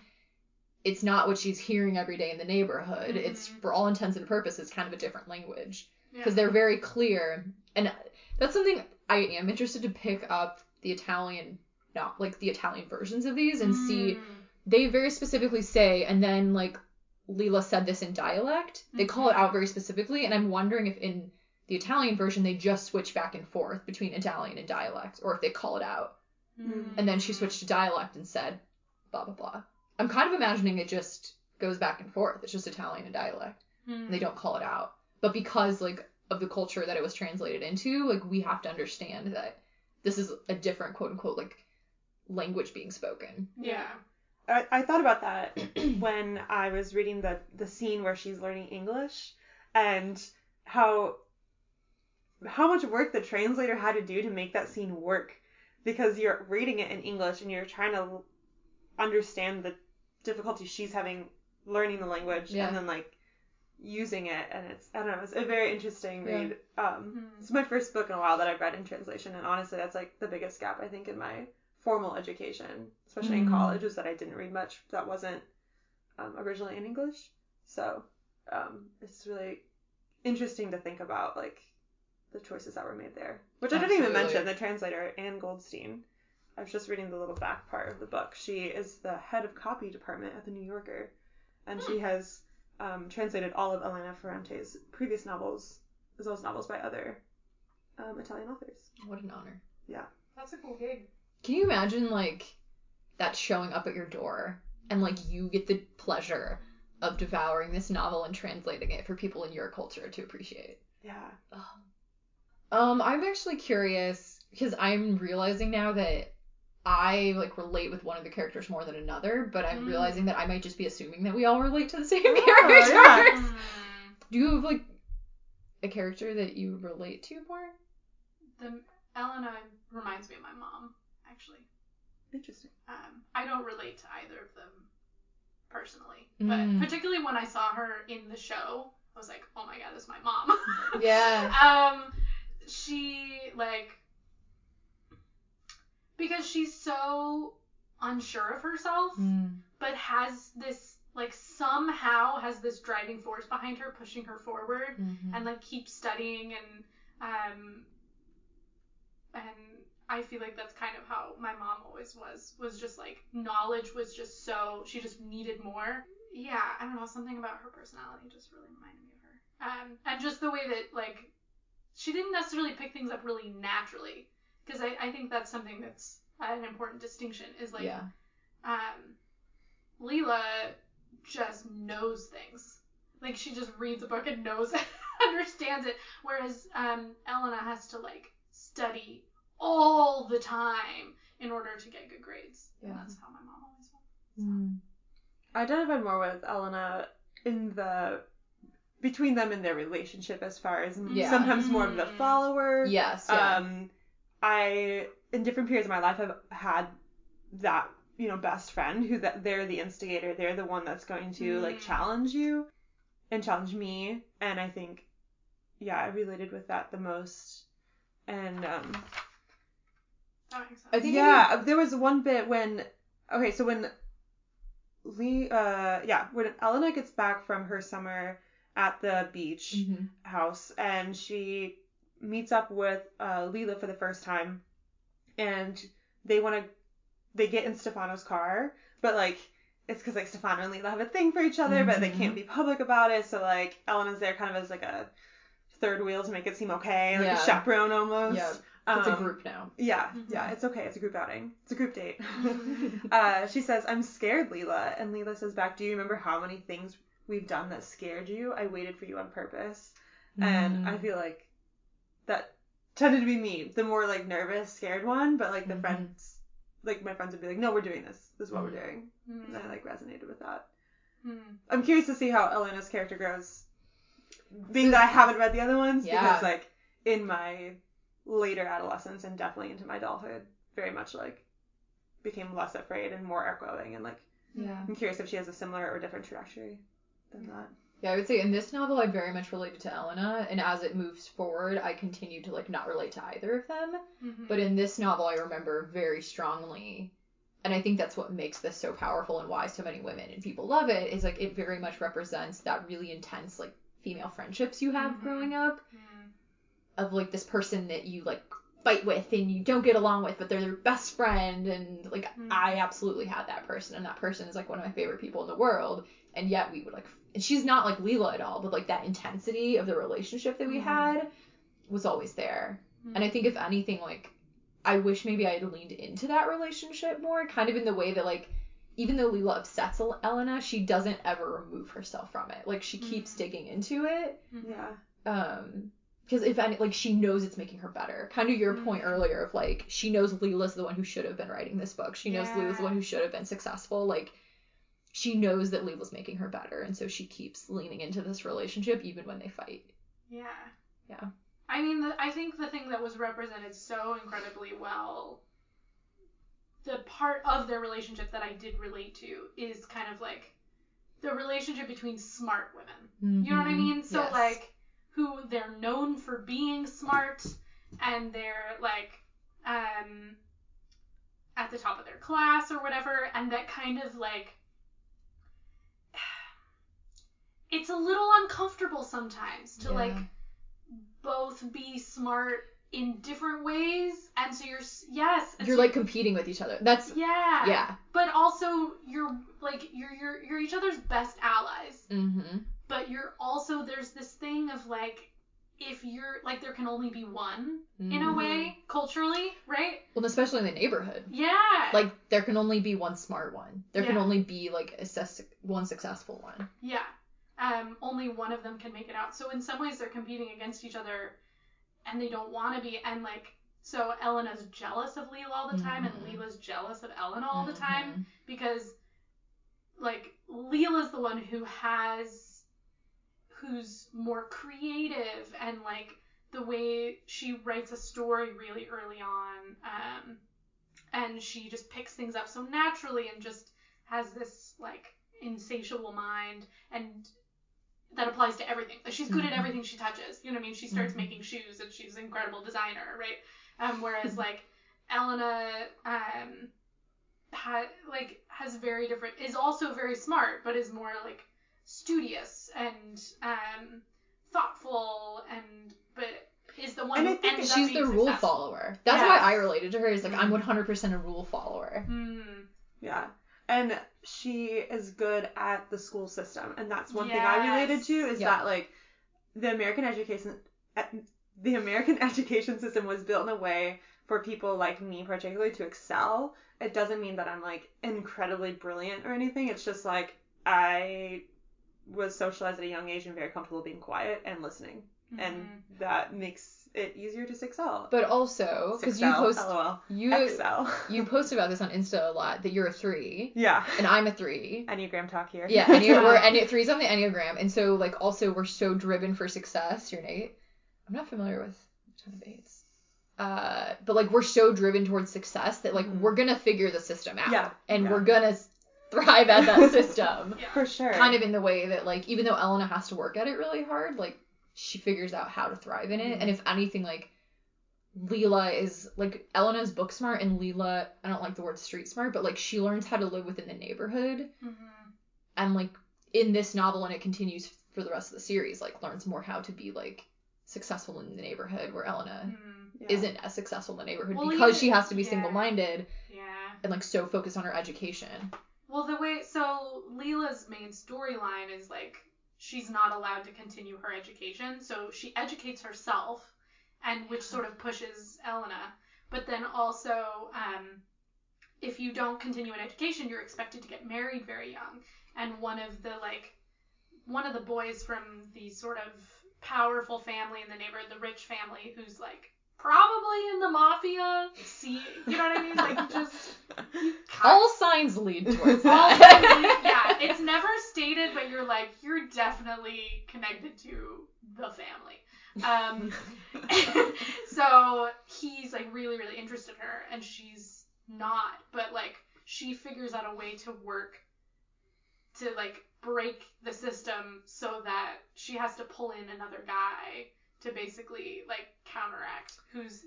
It's not what she's hearing every day in the neighborhood. Mm-hmm. It's, for all intents and purposes, kind of a different language. Because Yeah. they're very clear. And that's something I am interested to pick up the Italian, not like the Italian versions of these and see. They very specifically say, and then like Leela said this in dialect. They call it out very specifically, and I'm wondering if in the Italian version they just switch back and forth between Italian and dialect, or if they call it out. And then she switched to dialect and said blah blah blah. I'm kind of imagining it just goes back and forth. It's just Italian and dialect. And they don't call it out. But because like of the culture that it was translated into, like we have to understand that this is a different quote unquote like language being spoken. Yeah. I thought about that when I was reading the scene where she's learning English, and how much work the translator had to do to make that scene work, because you're reading it in English and you're trying to understand the difficulty she's having learning the language and then like using it, and it's, I don't know, it's a very interesting read. It's my first book in a while that I've read in translation, and honestly that's like the biggest gap I think in my formal education, especially in college, was that I didn't read much that wasn't originally in English. So it's really interesting to think about like the choices that were made there, which I didn't even mention the translator, Anne Goldstein. I was just reading the little back part of the book. She is the head of copy department at the New Yorker, and she has translated all of Elena Ferrante's previous novels, as well as novels by other Italian authors. What an honor. Yeah. That's a cool gig. Can you imagine like that showing up at your door and like you get the pleasure of devouring this novel and translating it for people in your culture to appreciate? Yeah. I'm actually curious because I'm realizing now that I like relate with one of the characters more than another, but I'm realizing that I might just be assuming that we all relate to the same characters. Yeah. Do you have like a character that you relate to more? Elena reminds me of my mom, actually. Interesting. I don't relate to either of them personally, but particularly when I saw her in the show, I was like, oh my god, that's my mom. Yeah. She like, because she's so unsure of herself, but has this like somehow has this driving force behind her, pushing her forward, and like keeps studying, and I feel like that's kind of how my mom always was just like, knowledge was just so, she just needed more. Yeah, I don't know, something about her personality just really reminded me of her. And just the way that like, she didn't necessarily pick things up really naturally, because I think that's something that's an important distinction, is like, Leela just knows things. Like, she just reads a book and knows it, understands it, whereas Elena has to like study all the time in order to get good grades. Yeah. And that's how my mom always was. So. I identified more with Elena in between them in their relationship, as far as sometimes more of the follower. Yes. Yeah. I, in different periods of my life, have had that, best friend who they're the instigator. They're the one that's going to like challenge you and challenge me. And I think, I related with that the most. And that makes sense. I think there was one bit when when Elena gets back from her summer at the beach house, and she meets up with Leela for the first time, and they get in Stefano's car, but like it's because like Stefano and Leela have a thing for each other, but they can't be public about it, so like Elena's there kind of as like a third wheel to make it seem okay, like a chaperone almost. Yeah. It's a group now. Yeah, it's okay. It's a group outing. It's a group date. She says, "I'm scared, Leela." And Leela says back, "Do you remember how many things we've done that scared you? I waited for you on purpose." And I feel like that tended to be me, the more like nervous, scared one. But like the friends, like my friends would be like, "No, we're doing this. This is what we're doing." And I like resonated with that. I'm curious to see how Elena's character grows. Being that I haven't read the other ones, because, like, in my later adolescence and definitely into my adulthood, very much, like, became less afraid and more outgoing, and, like, I'm curious if she has a similar or different trajectory than that. Yeah, I would say in this novel, I very much related to Elena, and as it moves forward, I continue to, like, not relate to either of them. But in this novel, I remember very strongly, and I think that's what makes this so powerful and why so many women and people love it, is, like, it very much represents that really intense, like, female friendships you have growing up, of, like, this person that you, like, fight with and you don't get along with, but they're your best friend, and, like, I absolutely had that person, and that person is, like, one of my favorite people in the world, and yet we would, like, and she's not like Leela at all, but, like, that intensity of the relationship that we had was always there. And I think, if anything, like, I wish maybe I had leaned into that relationship more, kind of in the way that, like, even though Leela upsets Elena, she doesn't ever remove herself from it. Like, she keeps digging into it. Because if any, like, she knows it's making her better. Kind of your point earlier of, like, she knows Leela's the one who should have been writing this book. She knows Leela's the one who should have been successful. Like, she knows that Leela's making her better, and so she keeps leaning into this relationship even when they fight. Yeah. Yeah. I mean, I think the thing that was represented so incredibly well, the part of their relationship that I did relate to, is kind of, like, the relationship between smart women. You know what I mean? So, like, who they're known for being smart, and they're, like, at the top of their class or whatever, and that kind of, like, it's a little uncomfortable sometimes to, like, both be smart in different ways, and so you're like competing with each other. That's but also you're each other's best allies. But you're also, there's this thing of, like, if you're, like, there can only be one in a way culturally, right? Well, especially in the neighborhood. Like, there can only be one smart one. There can only be, like, one successful one. Only one of them can make it out. So in some ways they're competing against each other, and they don't want to be. And, like, so Elena's jealous of Leela all the time, and Leela's jealous of Elena all the time, because, like, Leela's the one who's more creative, and, like, the way she writes a story really early on, and she just picks things up so naturally and just has this, like, insatiable mind, and that applies to everything. Like, she's good at everything she touches. You know what I mean? She starts making shoes, and she's an incredible designer, right? Whereas, like, Elena, has very different, is also very smart, but is more, like, studious and thoughtful, but is the one and who I think ends she's up being the rule successful. follower. That's why I related to her. Is like, I'm 100% a rule follower. Yeah. And she is good at the school system, and that's one thing I related to, is that, like, the American education system was built in a way for people like me particularly to excel. It doesn't mean that I'm, like, incredibly brilliant or anything. It's just, like, I was socialized at a young age and very comfortable being quiet and listening, and that makes it easier to excel. But also, because you post about this on Insta a lot, that you're a 3. Yeah. And I'm a 3. Enneagram talk here. Yeah, we're 3's on the Enneagram, and so, like, also we're so driven for success. You're an 8. I'm not familiar with a ton of 8s. But, like, we're so driven towards success that, like, we're gonna figure the system out. And we're gonna thrive at that system. For sure. Kind of in the way that, like, even though Elena has to work at it really hard, like, she figures out how to thrive in it. And if anything, like, Leela is, like, Elena's book smart, and Leela, I don't like the word street smart, but, like, she learns how to live within the neighborhood. And, like, in this novel, and it continues for the rest of the series, like, learns more how to be, like, successful in the neighborhood, where Elena isn't as successful in the neighborhood because she has to be single-minded and, like, so focused on her education. Well, so Leela's main storyline is, like, she's not allowed to continue her education, so she educates herself, and which sort of pushes Elena. But then also, if you don't continue an education, you're expected to get married very young. And one of the boys from the sort of powerful family in the neighborhood, the rich family, who's, like, probably in the mafia. See, you know what I mean? Like, just all signs lead towards all that. signs lead, yeah, it's never stated, but you're like, you're definitely connected to the family. So he's like really, really interested in her, and she's not, but like she figures out a way to work to like break the system so that she has to pull in another guy to basically like counteract who's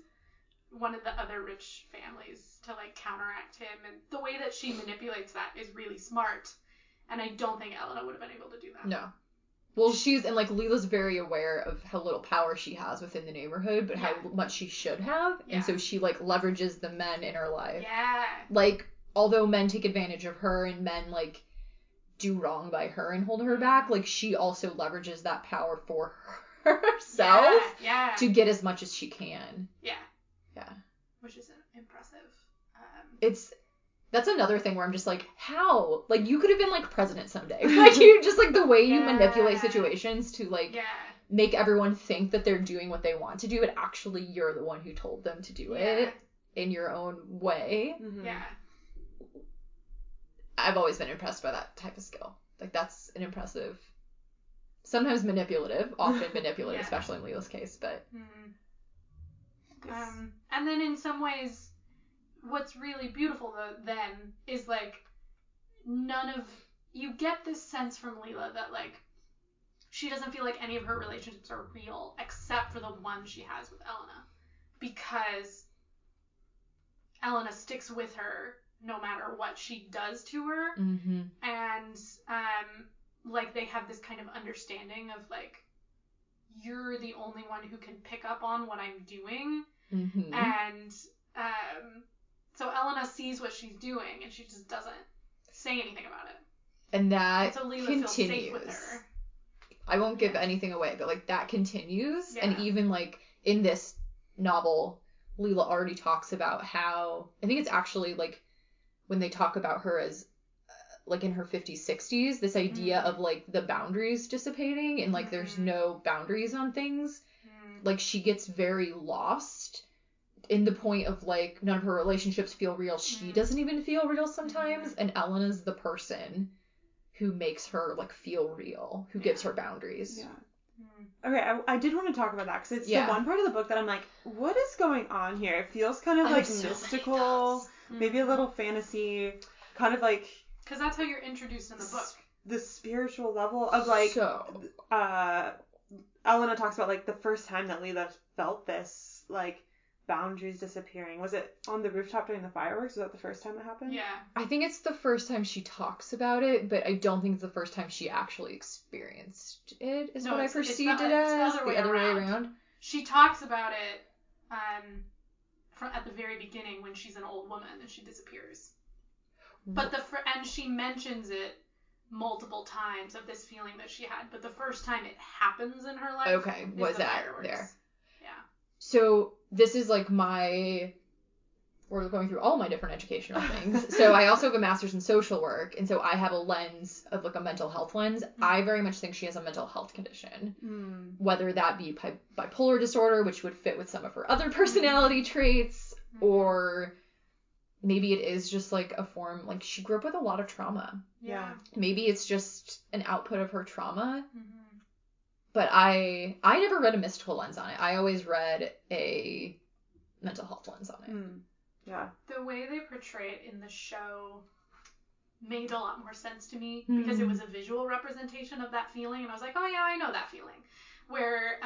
one of the other rich families to like counteract him, and the way that she manipulates that is really smart, and I don't think Elena would have been able to do that. No. Well, and like Leela's very aware of how little power she has within the neighborhood, but how much she should have, and so she like leverages the men in her life. Yeah. Like, although men take advantage of her and men like do wrong by her and hold her back, like she also leverages that power for herself to get as much as she can. Yeah. Yeah. Which is impressive. That's another thing where I'm just like, how? Like, you could have been like president someday. Like, you just like the way you manipulate situations to like make everyone think that they're doing what they want to do, but actually you're the one who told them to do it in your own way. Mm-hmm. Yeah. I've always been impressed by that type of skill. Like, that's an impressive, sometimes manipulative, often manipulative, especially in Leela's case, but. And then in some ways, what's really beautiful then is like you get this sense from Leela that like she doesn't feel like any of her relationships are real except for the one she has with Elena, because Elena sticks with her no matter what she does to her. Mm-hmm. And like they have this kind of understanding of like, you're the only one who can pick up on what I'm doing. Mm-hmm. And so Elena sees what she's doing, and she just doesn't say anything about it. And that so Leela continues. Feels safe with her. I won't give anything away, but like that continues. Yeah. And even like in this novel, Leela already talks about how, I think it's actually like when they talk about her as like in her 50s, 60s, this idea of like the boundaries dissipating and like there's no boundaries on things. Like she gets very lost in the point of like none of her relationships feel real. She doesn't even feel real sometimes. And Elena's the person who makes her like feel real, who gives her boundaries. Yeah. Okay, I did want to talk about that because it's the one part of the book that I'm like, what is going on here? It feels kind of like mystical, maybe a little fantasy, kind of like... Because that's how you're introduced in the book. The spiritual level of like... Elena talks about like the first time that Leela felt this, like, boundaries disappearing. Was it on the rooftop during the fireworks? Was that the first time that happened? Yeah. I think it's the first time she talks about it, but I don't think it's the first time she actually experienced it, is what I perceived it as. It's the other way around. She talks about it at the very beginning when she's an old woman and she disappears. But and she mentions it multiple times of this feeling that she had, but the first time it happens in her life was that fireworks. There. Yeah. So this is like we're going through all my different educational things. So I also have a master's in social work, and so I have a lens of like a mental health lens. I very much think she has a mental health condition, whether that be bipolar disorder, which would fit with some of her other personality traits, or maybe it is just like a form, like she grew up with a lot of trauma. Yeah. Maybe it's just an output of her trauma. But I never read a mystical lens on it. I always read a mental health lens on it. Yeah. The way they portray it in the show made a lot more sense to me because it was a visual representation of that feeling, and I was like, oh yeah, I know that feeling. Where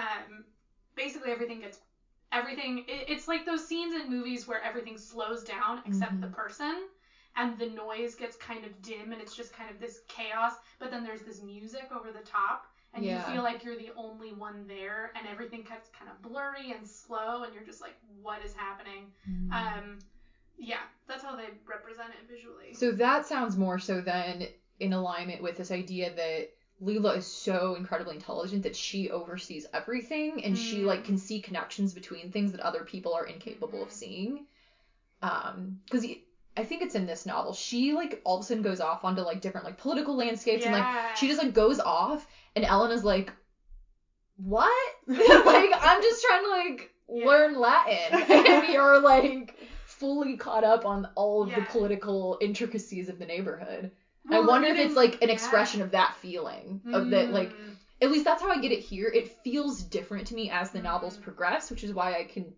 basically it's like those scenes in movies where everything slows down except the person, and the noise gets kind of dim and it's just kind of this chaos, but then there's this music over the top. And you feel like you're the only one there, and everything gets kind of blurry and slow, and you're just like, what is happening? Yeah, that's how they represent it visually. So that sounds more so than in alignment with this idea that Leela is so incredibly intelligent that she oversees everything, and she like can see connections between things that other people are incapable of seeing. Because I think it's in this novel, she like all of a sudden goes off onto like different like political landscapes, and like she just like goes off, and Elena's like, what? Like, I'm just trying to like learn Latin and you're like fully caught up on all of the political intricacies of the neighborhood. Well, I wonder if it's like an expression of that feeling of that, like, at least that's how I get it here. It feels different to me as the novels progress, which is why I can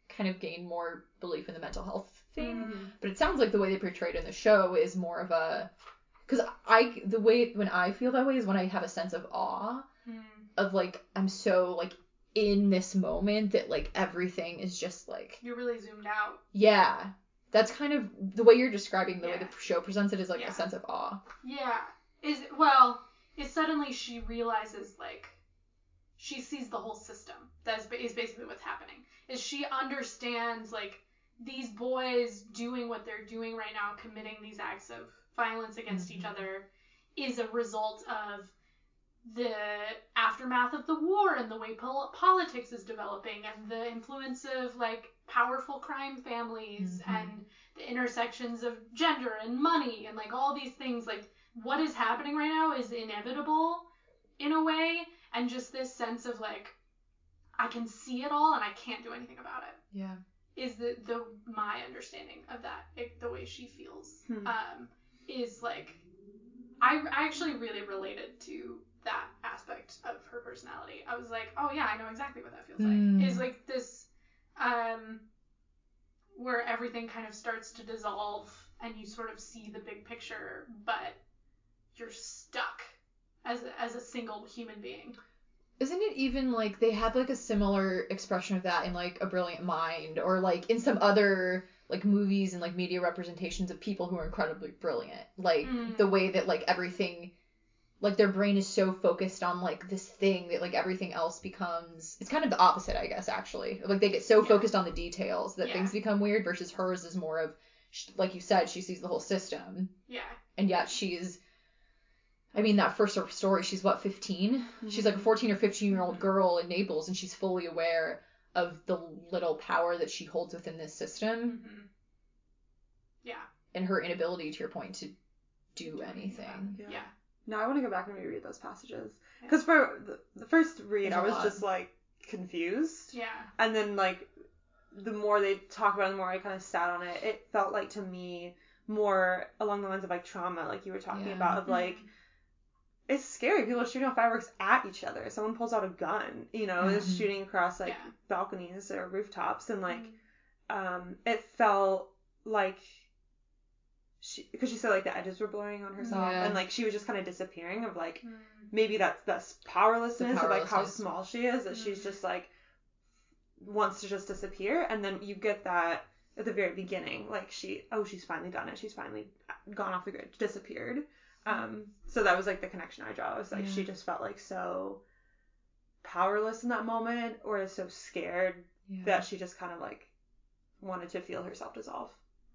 kind of gain more belief in the mental health thing. But it sounds like the way they portrayed it in the show is more of a, because the way when I feel that way is when I have a sense of awe of like I'm so like in this moment that like everything is just like you're really zoomed out. Yeah, that's kind of the way you're describing the way the show presents it is like a sense of awe. Yeah, is suddenly she realizes like she sees the whole system. That is basically what's happening. Is she understands like these boys doing what they're doing right now, committing these acts of violence against each other, is a result of the aftermath of the war and the way politics is developing and the influence of like powerful crime families and the intersections of gender and money and like all these things. Like what is happening right now is inevitable in a way, and just this sense of like I can see it all and I can't do anything about it. Yeah. Is the my understanding of that, like, the way she feels is like I actually really related to that aspect of her personality. I was like, oh yeah, I know exactly what that feels like. Is like this where everything kind of starts to dissolve and you sort of see the big picture, but you're stuck as a single human being. Isn't it even like they have like a similar expression of that in like A Brilliant Mind or like in some other like movies and like media representations of people who are incredibly brilliant, like the way that like everything, like their brain is so focused on like this thing that like everything else becomes, it's kind of the opposite, I guess, actually. Like they get so focused on the details that things become weird, versus hers is more of, like you said, she sees the whole system. Yeah. And yet she's, I mean, that first story, she's what, 15? She's like a 14 or 15-year-old girl in Naples, and she's fully aware of the little power that she holds within this system. Yeah. And her inability, to your point, to do anything. Yeah. Now I want to go back and reread those passages. Because for the first read, I was just, like, confused. Yeah. And then, like, the more they talk about it, the more I kind of sat on it. It felt like, to me, more along the lines of, like, trauma, like you were talking about, of, like, it's scary. People are shooting off fireworks at each other. Someone pulls out a gun, you know, is shooting across, like, balconies or rooftops. And, like, it felt like because she said, like, the edges were blurring on herself. And, like, she was just kind of disappearing of, like, maybe that's powerlessness of, like, how small she is. That she's just, like, wants to just disappear. And then you get that at the very beginning. Like, she's finally done it. She's finally gone off the grid, disappeared. So that was like the connection I draw. It was like she just felt like so powerless in that moment, or so scared that she just kind of like wanted to feel herself dissolve.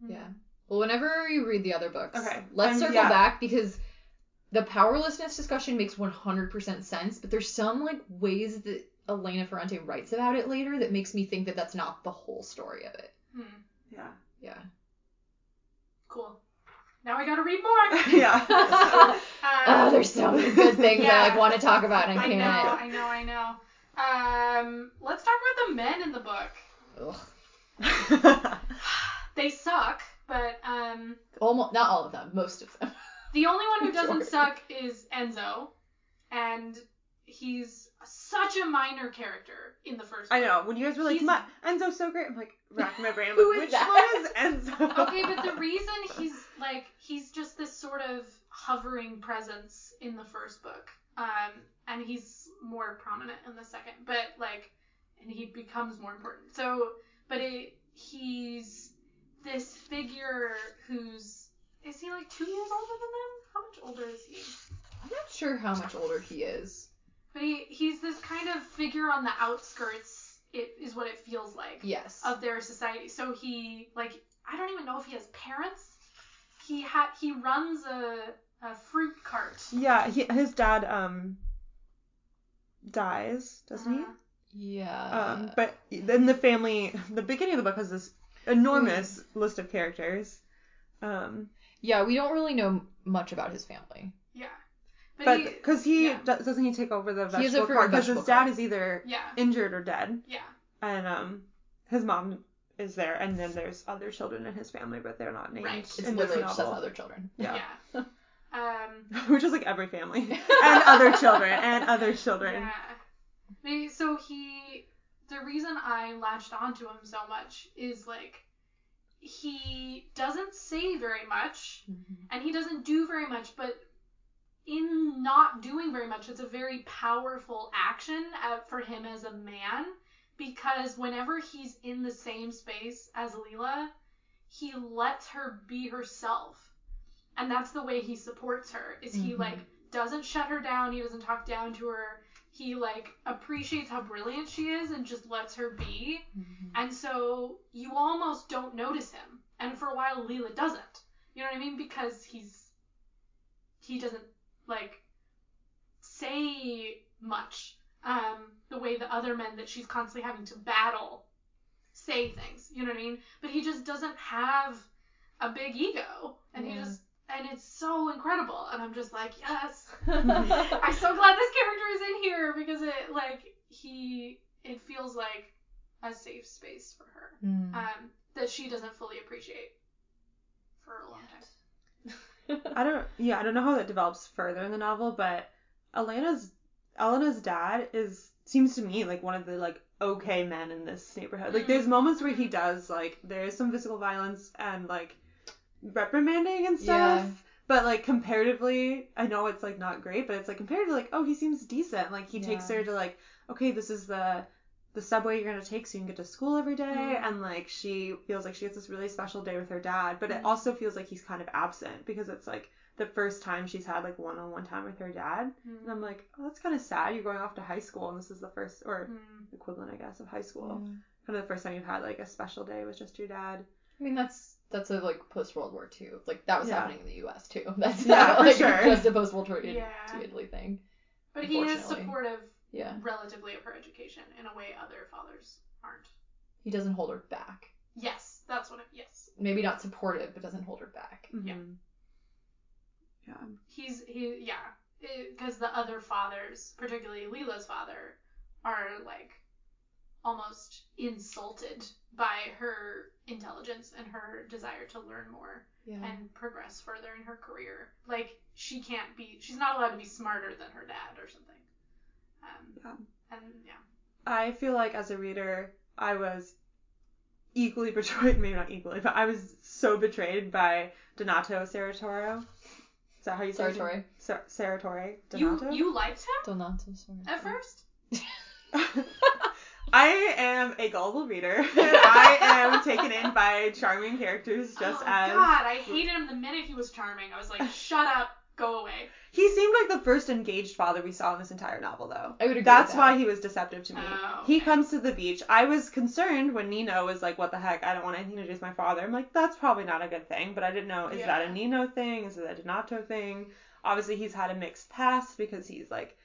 Yeah. Well, whenever you read the other books, let's circle back, because the powerlessness discussion makes 100% sense, but there's some like ways that Elena Ferrante writes about it later that makes me think that that's not the whole story of it. Yeah. Yeah. Cool. Now I gotta read more. Oh, there's so many good things I like want to talk about, and I can't. I know. Let's talk about the men in the book. Ugh. They suck, but almost not all of them, most of them. The only one who doesn't suck is Enzo, and he's such a minor character in the first book. I know. When you guys were like, Enzo's so great, I'm like, racking my brain. I'm like, which one is Enzo? Okay, but the reason he's just this sort of hovering presence in the first book, and he's more prominent in the second, but like, and he becomes more important. So, but he's this figure is he like 2 years older than them? How much older is he? I'm not sure how much older he is. But he's this kind of figure on the outskirts, it is what it feels like. Yes. Of their society. So he, like, I don't even know if he has parents. He runs a fruit cart. Yeah, his dad dies, doesn't he? Yeah. But then the family, the beginning of the book has this enormous list of characters. Yeah, we don't really know much about his family. Yeah. But because doesn't he take over the vegetable cart? Because his dad is either injured or dead. Yeah. and his mom is there, and then there's other children in his family, but they're not named. Right. It's in literally this just novel. other children. Yeah. Which is like every family. And other children. Yeah. So the reason I latched onto him so much is, like, he doesn't say very much, and he doesn't do very much, but in not doing very much, it's a very powerful action for him as a man, because whenever he's in the same space as Leela, he lets her be herself. And that's the way he supports her, is he, like, doesn't shut her down, he doesn't talk down to her, he, like, appreciates how brilliant she is and just lets her be. And so you almost don't notice him. And for a while, Leela doesn't. You know what I mean? Because he doesn't, like, say much the way the other men that she's constantly having to battle say things. You know what I mean? But he just doesn't have a big ego. And and it's so incredible. And I'm just like, yes. I'm so glad this character is in here, because it feels like a safe space for her that she doesn't fully appreciate for a long time. I don't know how that develops further in the novel, but Elena's dad seems to me like one of the, like, okay men in this neighborhood. Like, there's moments where he does, like, there is some physical violence and, like, reprimanding and stuff, but, like, comparatively, I know it's, like, not great, but it's, like, comparatively, like, oh, he seems decent. Like, he takes her to, like, okay, this is the subway you're gonna take so you can get to school every day, and, like, she feels like she gets this really special day with her dad, but it also feels like he's kind of absent, because it's, like, the first time she's had, like, one-on-one time with her dad, and I'm like, oh, that's kind of sad. You're going off to high school, and this is the first, or equivalent, I guess, of high school. Kind of the first time you've had, like, a special day with just your dad. I mean, that's a, like, post-World War II. Like, that was happening in the U.S. too. That's for not, like, sure. just a post-World War II Italy thing. But he is supportive, relatively, of her education in a way other fathers aren't. He doesn't hold her back. Yes, that's what yes. Maybe not supportive, but doesn't hold her back. Yeah. Because the other fathers, particularly Leela's father, are, like, almost insulted by her intelligence and her desire to learn more and progress further in her career. Like, she's not allowed to be smarter than her dad or something. I feel like as a reader, I was equally betrayed, maybe not equally, but I was so betrayed by Donato Serratore. Is that how you say it? Serratore. Donato? You liked him? Donato, sorry. At first? I am a gullible reader, and I am taken in by charming characters as... God, I hated him the minute he was charming. I was like, shut up, go away. He seemed like the first engaged father we saw in this entire novel, though. I would agree That's with that. why he was deceptive to me. Oh, He comes to the beach. I was concerned when Nino was like, what the heck, I don't want anything to do with my father. I'm like, that's probably not a good thing, but I didn't know, is that a Nino thing? Is it a Donato thing? Obviously, he's had a mixed past because he's like,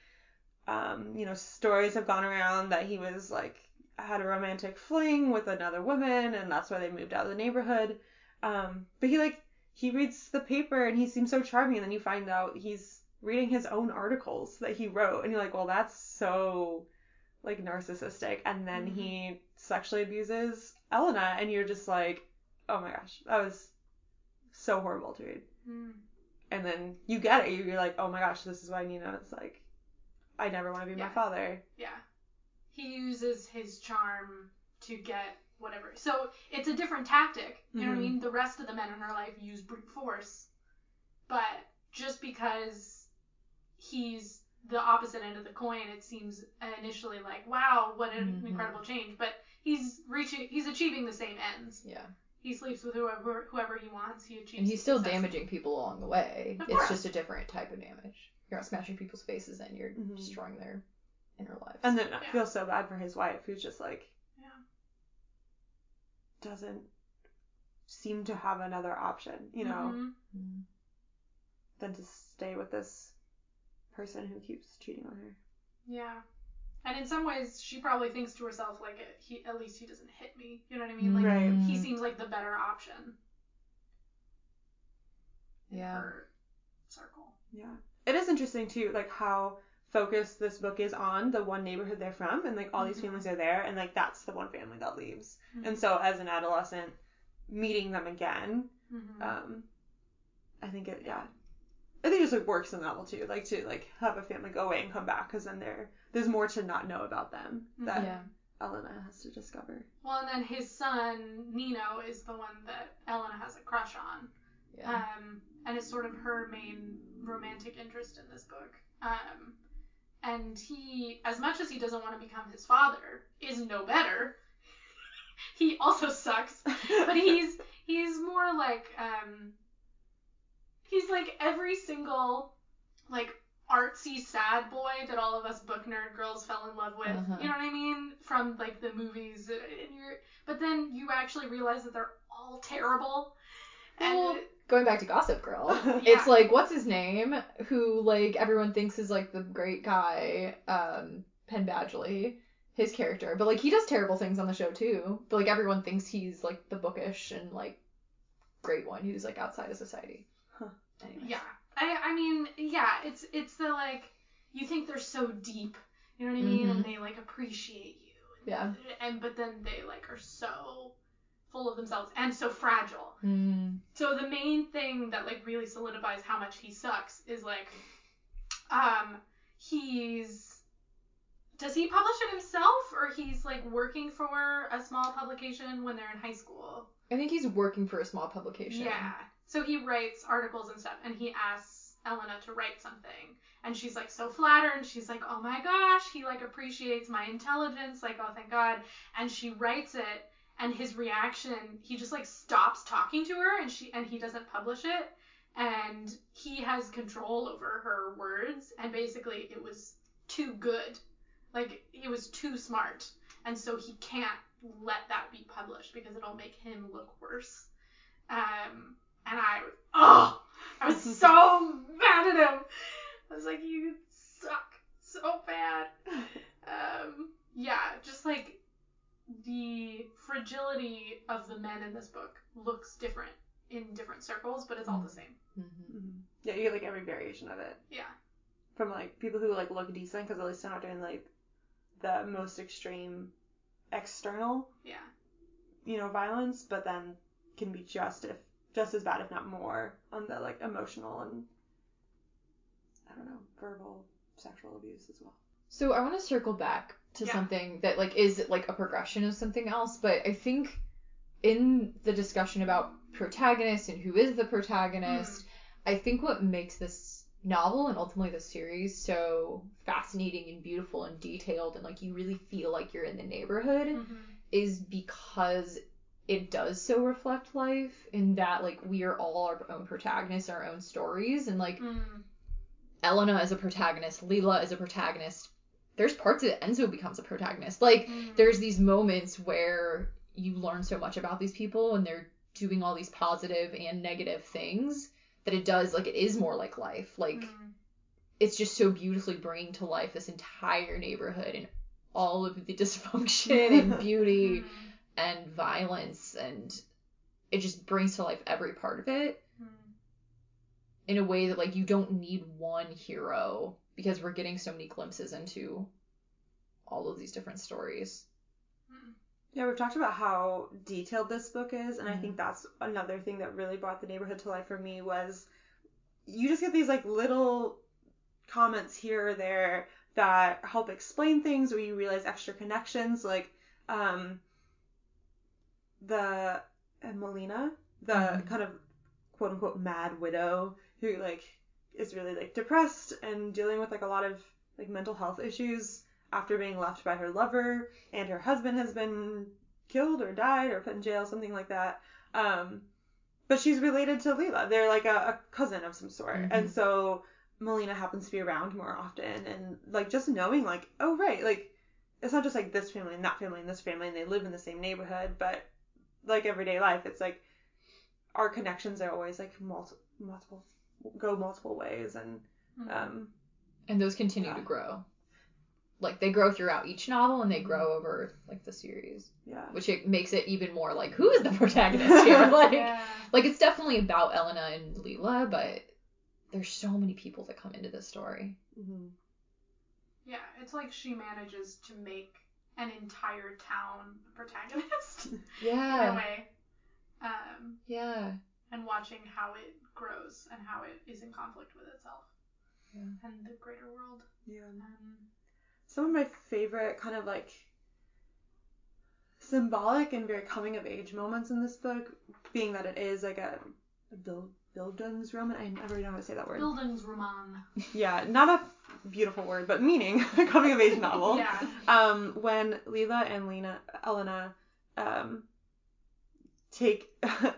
stories have gone around that he was like, had a romantic fling with another woman, and that's why they moved out of the neighborhood. But he reads the paper and he seems so charming, and then you find out he's reading his own articles that he wrote, and you're like, well, that's so, like, narcissistic. And then he sexually abuses Elena, and you're just like, oh my gosh, that was so horrible to read. And then you get it. You're like, oh my gosh, this is why Nino's like, I never want to be my father. Yeah. He uses his charm to get whatever. So it's a different tactic. You know what I mean? The rest of the men in her life use brute force. But just because he's the opposite end of the coin, it seems initially like, wow, what an incredible change. But he's achieving the same ends. Yeah. He sleeps with whoever he wants. He achieves. And he's still success. damaging people along the way. Of It's course. just a different type of damage. You're not smashing people's faces in, you're destroying their inner lives. And then I feel so bad for his wife, who's just like, doesn't seem to have another option, than to stay with this person who keeps cheating on her. Yeah. And in some ways, she probably thinks to herself, like, at least he doesn't hit me. You know what I mean? Like, he seems like the better option. In her circle. Yeah. It is interesting, too, like, how focus this book is on the one neighborhood they're from, and like all these families are there, and like that's the one family that leaves. And so as an adolescent meeting them again, I think it just like works in the novel too, like to like have a family go away and come back, because then there's more to not know about them that Elena has to discover. Well, and then his son Nino is the one that Elena has a crush on, and is sort of her main romantic interest in this book. And he, as much as he doesn't want to become his father, is no better. He also sucks, but he's more like he's like every single like artsy sad boy that all of us book nerd girls fell in love with. You know what I mean? From like the movies, but then you actually realize that they're all terrible. Well, going back to Gossip Girl, it's like, what's his name? Who like everyone thinks is like the great guy, Penn Badgley, his character, but like he does terrible things on the show too. But like everyone thinks he's like the bookish and like great one who's like outside of society. Anyways. Yeah. I mean, it's the like, you think they're so deep, you know what I mean? And they like appreciate you. But then they like are so full of themselves and so fragile. So the main thing that like really solidifies how much he sucks is like, does he publish it himself, or he's like working for a small publication when they're in high school? I think he's working for a small publication. Yeah. So he writes articles and stuff, and he asks Elena to write something, and she's like so flattered, and she's like, oh my gosh, he like appreciates my intelligence, like, oh thank God. And she writes it, and his reaction, he just like stops talking to her, and he doesn't publish it, and he has control over her words, and basically it was too good, like it was too smart, and so he can't let that be published because it'll make him look worse. And I was so mad at him. I was like, you suck so bad. Just like the fragility of the men in this book looks different in different circles, but it's all the same. Yeah, you get like every variation of it. Yeah. From like people who like look decent because at least they're not doing like the most extreme external, violence, but then can be just as bad, if not more, on the like emotional and verbal sexual abuse as well. So I want to circle back to something that like is like a progression of something else, but I think in the discussion about protagonist and who is the protagonist, I think what makes this novel and ultimately the series so fascinating and beautiful and detailed and like you really feel like you're in the neighborhood is because it does so reflect life in that like we are all our own protagonists, our own stories, and like Elena is a protagonist, Leela is a protagonist. There's parts of it Enzo becomes a protagonist. Like there's these moments where you learn so much about these people and they're doing all these positive and negative things that it does like it is more like life. Like it's just so beautifully bringing to life this entire neighborhood and all of the dysfunction and beauty and violence, and it just brings to life every part of it in a way that like you don't need one hero because we're getting so many glimpses into all of these different stories. Yeah, we've talked about how detailed this book is, and I think that's another thing that really brought the neighborhood to life for me was you just get these like little comments here or there that help explain things, or you realize extra connections, like the Melina, the kind of quote unquote mad widow who like is really like depressed and dealing with like a lot of like mental health issues after being left by her lover, and her husband has been killed or died or put in jail, something like that. But she's related to Leela. They're like a cousin of some sort. And so Melina happens to be around more often, and like just knowing like, oh right, like it's not just like this family and that family and this family and they live in the same neighborhood, but like everyday life, it's like our connections are always like multiple ways, and those continue to grow. Like they grow throughout each novel and they grow over like the series. Yeah. Which it makes it even more like, who is the protagonist here? Like it's definitely about Elena and Leela, but there's so many people that come into this story. Yeah, it's like she manages to make an entire town a protagonist. Yeah. In a way. Yeah. And watching how it grows and how it is in conflict with itself. Yeah. And the greater world. Yeah. Some of my favorite kind of like symbolic and very coming of age moments in this book, being that it is like a Bildungsroman. I never know how to say that word. Bildungsroman. Yeah, not a beautiful word, but meaning a coming of age novel. Yeah. When Leela and Elena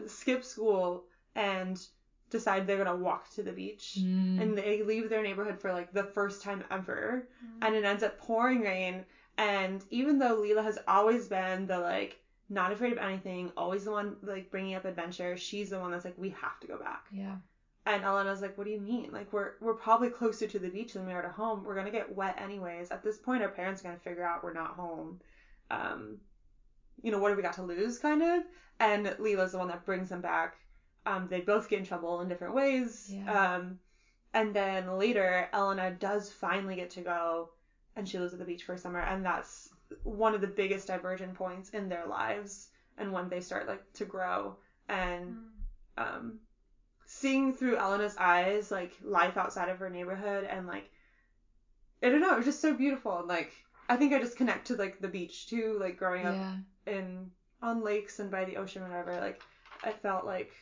skip school and decide they're gonna walk to the beach, and they leave their neighborhood for like the first time ever, and it ends up pouring rain. And even though Leela has always been the like not afraid of anything, always the one like bringing up adventure, she's the one that's like, we have to go back. Yeah. And Elena's like, what do you mean? Like we're probably closer to the beach than we are to home. We're gonna get wet anyways. At this point, our parents are gonna figure out we're not home. What have we got to lose, kind of? And Leela's the one that brings them back. They both get in trouble in different ways. Yeah. And then later, Elena does finally get to go, and she lives at the beach for a summer, and that's one of the biggest divergent points in their lives, and when they start like to grow, and seeing through Elena's eyes like life outside of her neighborhood, and like I don't know, it was just so beautiful. And like I think I just connect to like the beach too, like growing up on lakes and by the ocean, whatever. Like I felt like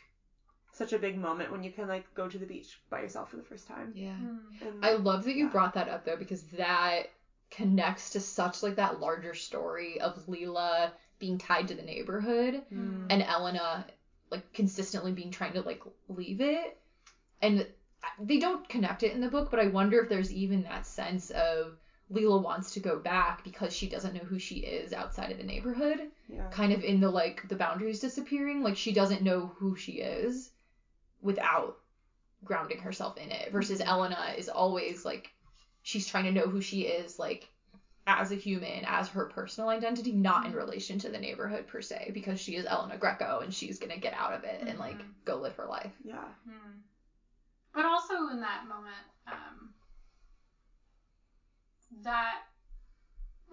such a big moment when you can like go to the beach by yourself for the first time. Yeah. And, I love that you brought that up though, because that connects to such like that larger story of Leela being tied to the neighborhood and Elena like consistently being trying to like leave it. And they don't connect it in the book, but I wonder if there's even that sense of Leela wants to go back because she doesn't know who she is outside of the neighborhood. Yeah. Kind of in the like the boundaries disappearing. Like she doesn't know who she is without grounding herself in it. Versus Elena is always like she's trying to know who she is like as a human, as her personal identity, not in relation to the neighborhood per se, because she is Elena Greco and she's gonna get out of it and like go live her life. Yeah. But also in that moment, that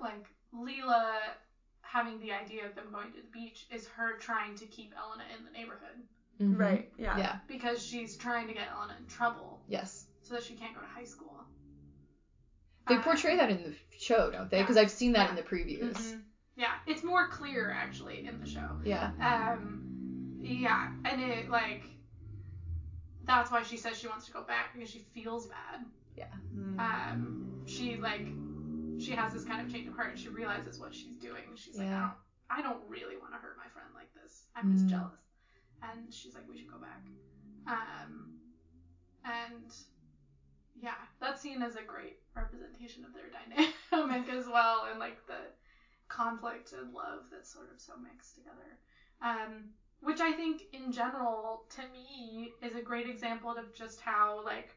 like Leela having the idea of them going to the beach is her trying to keep Elena in the neighborhood. Right. Yeah. Yeah. Because she's trying to get Elena in trouble. Yes. So that she can't go to high school. They portray that in the show, don't they? Because I've seen that in the previews. Yeah, it's more clear actually in the show. Yeah. Yeah, and it like that's why she says she wants to go back, because she feels bad. Yeah. She has this kind of change of heart, and she realizes what she's doing. She's like, I don't really want to hurt my friend like this. I'm just jealous. And she's like, we should go back. And yeah, that's seen as a great representation of their dynamic as well, and like the conflict and love that's sort of so mixed together. Which I think in general, to me, is a great example of just how like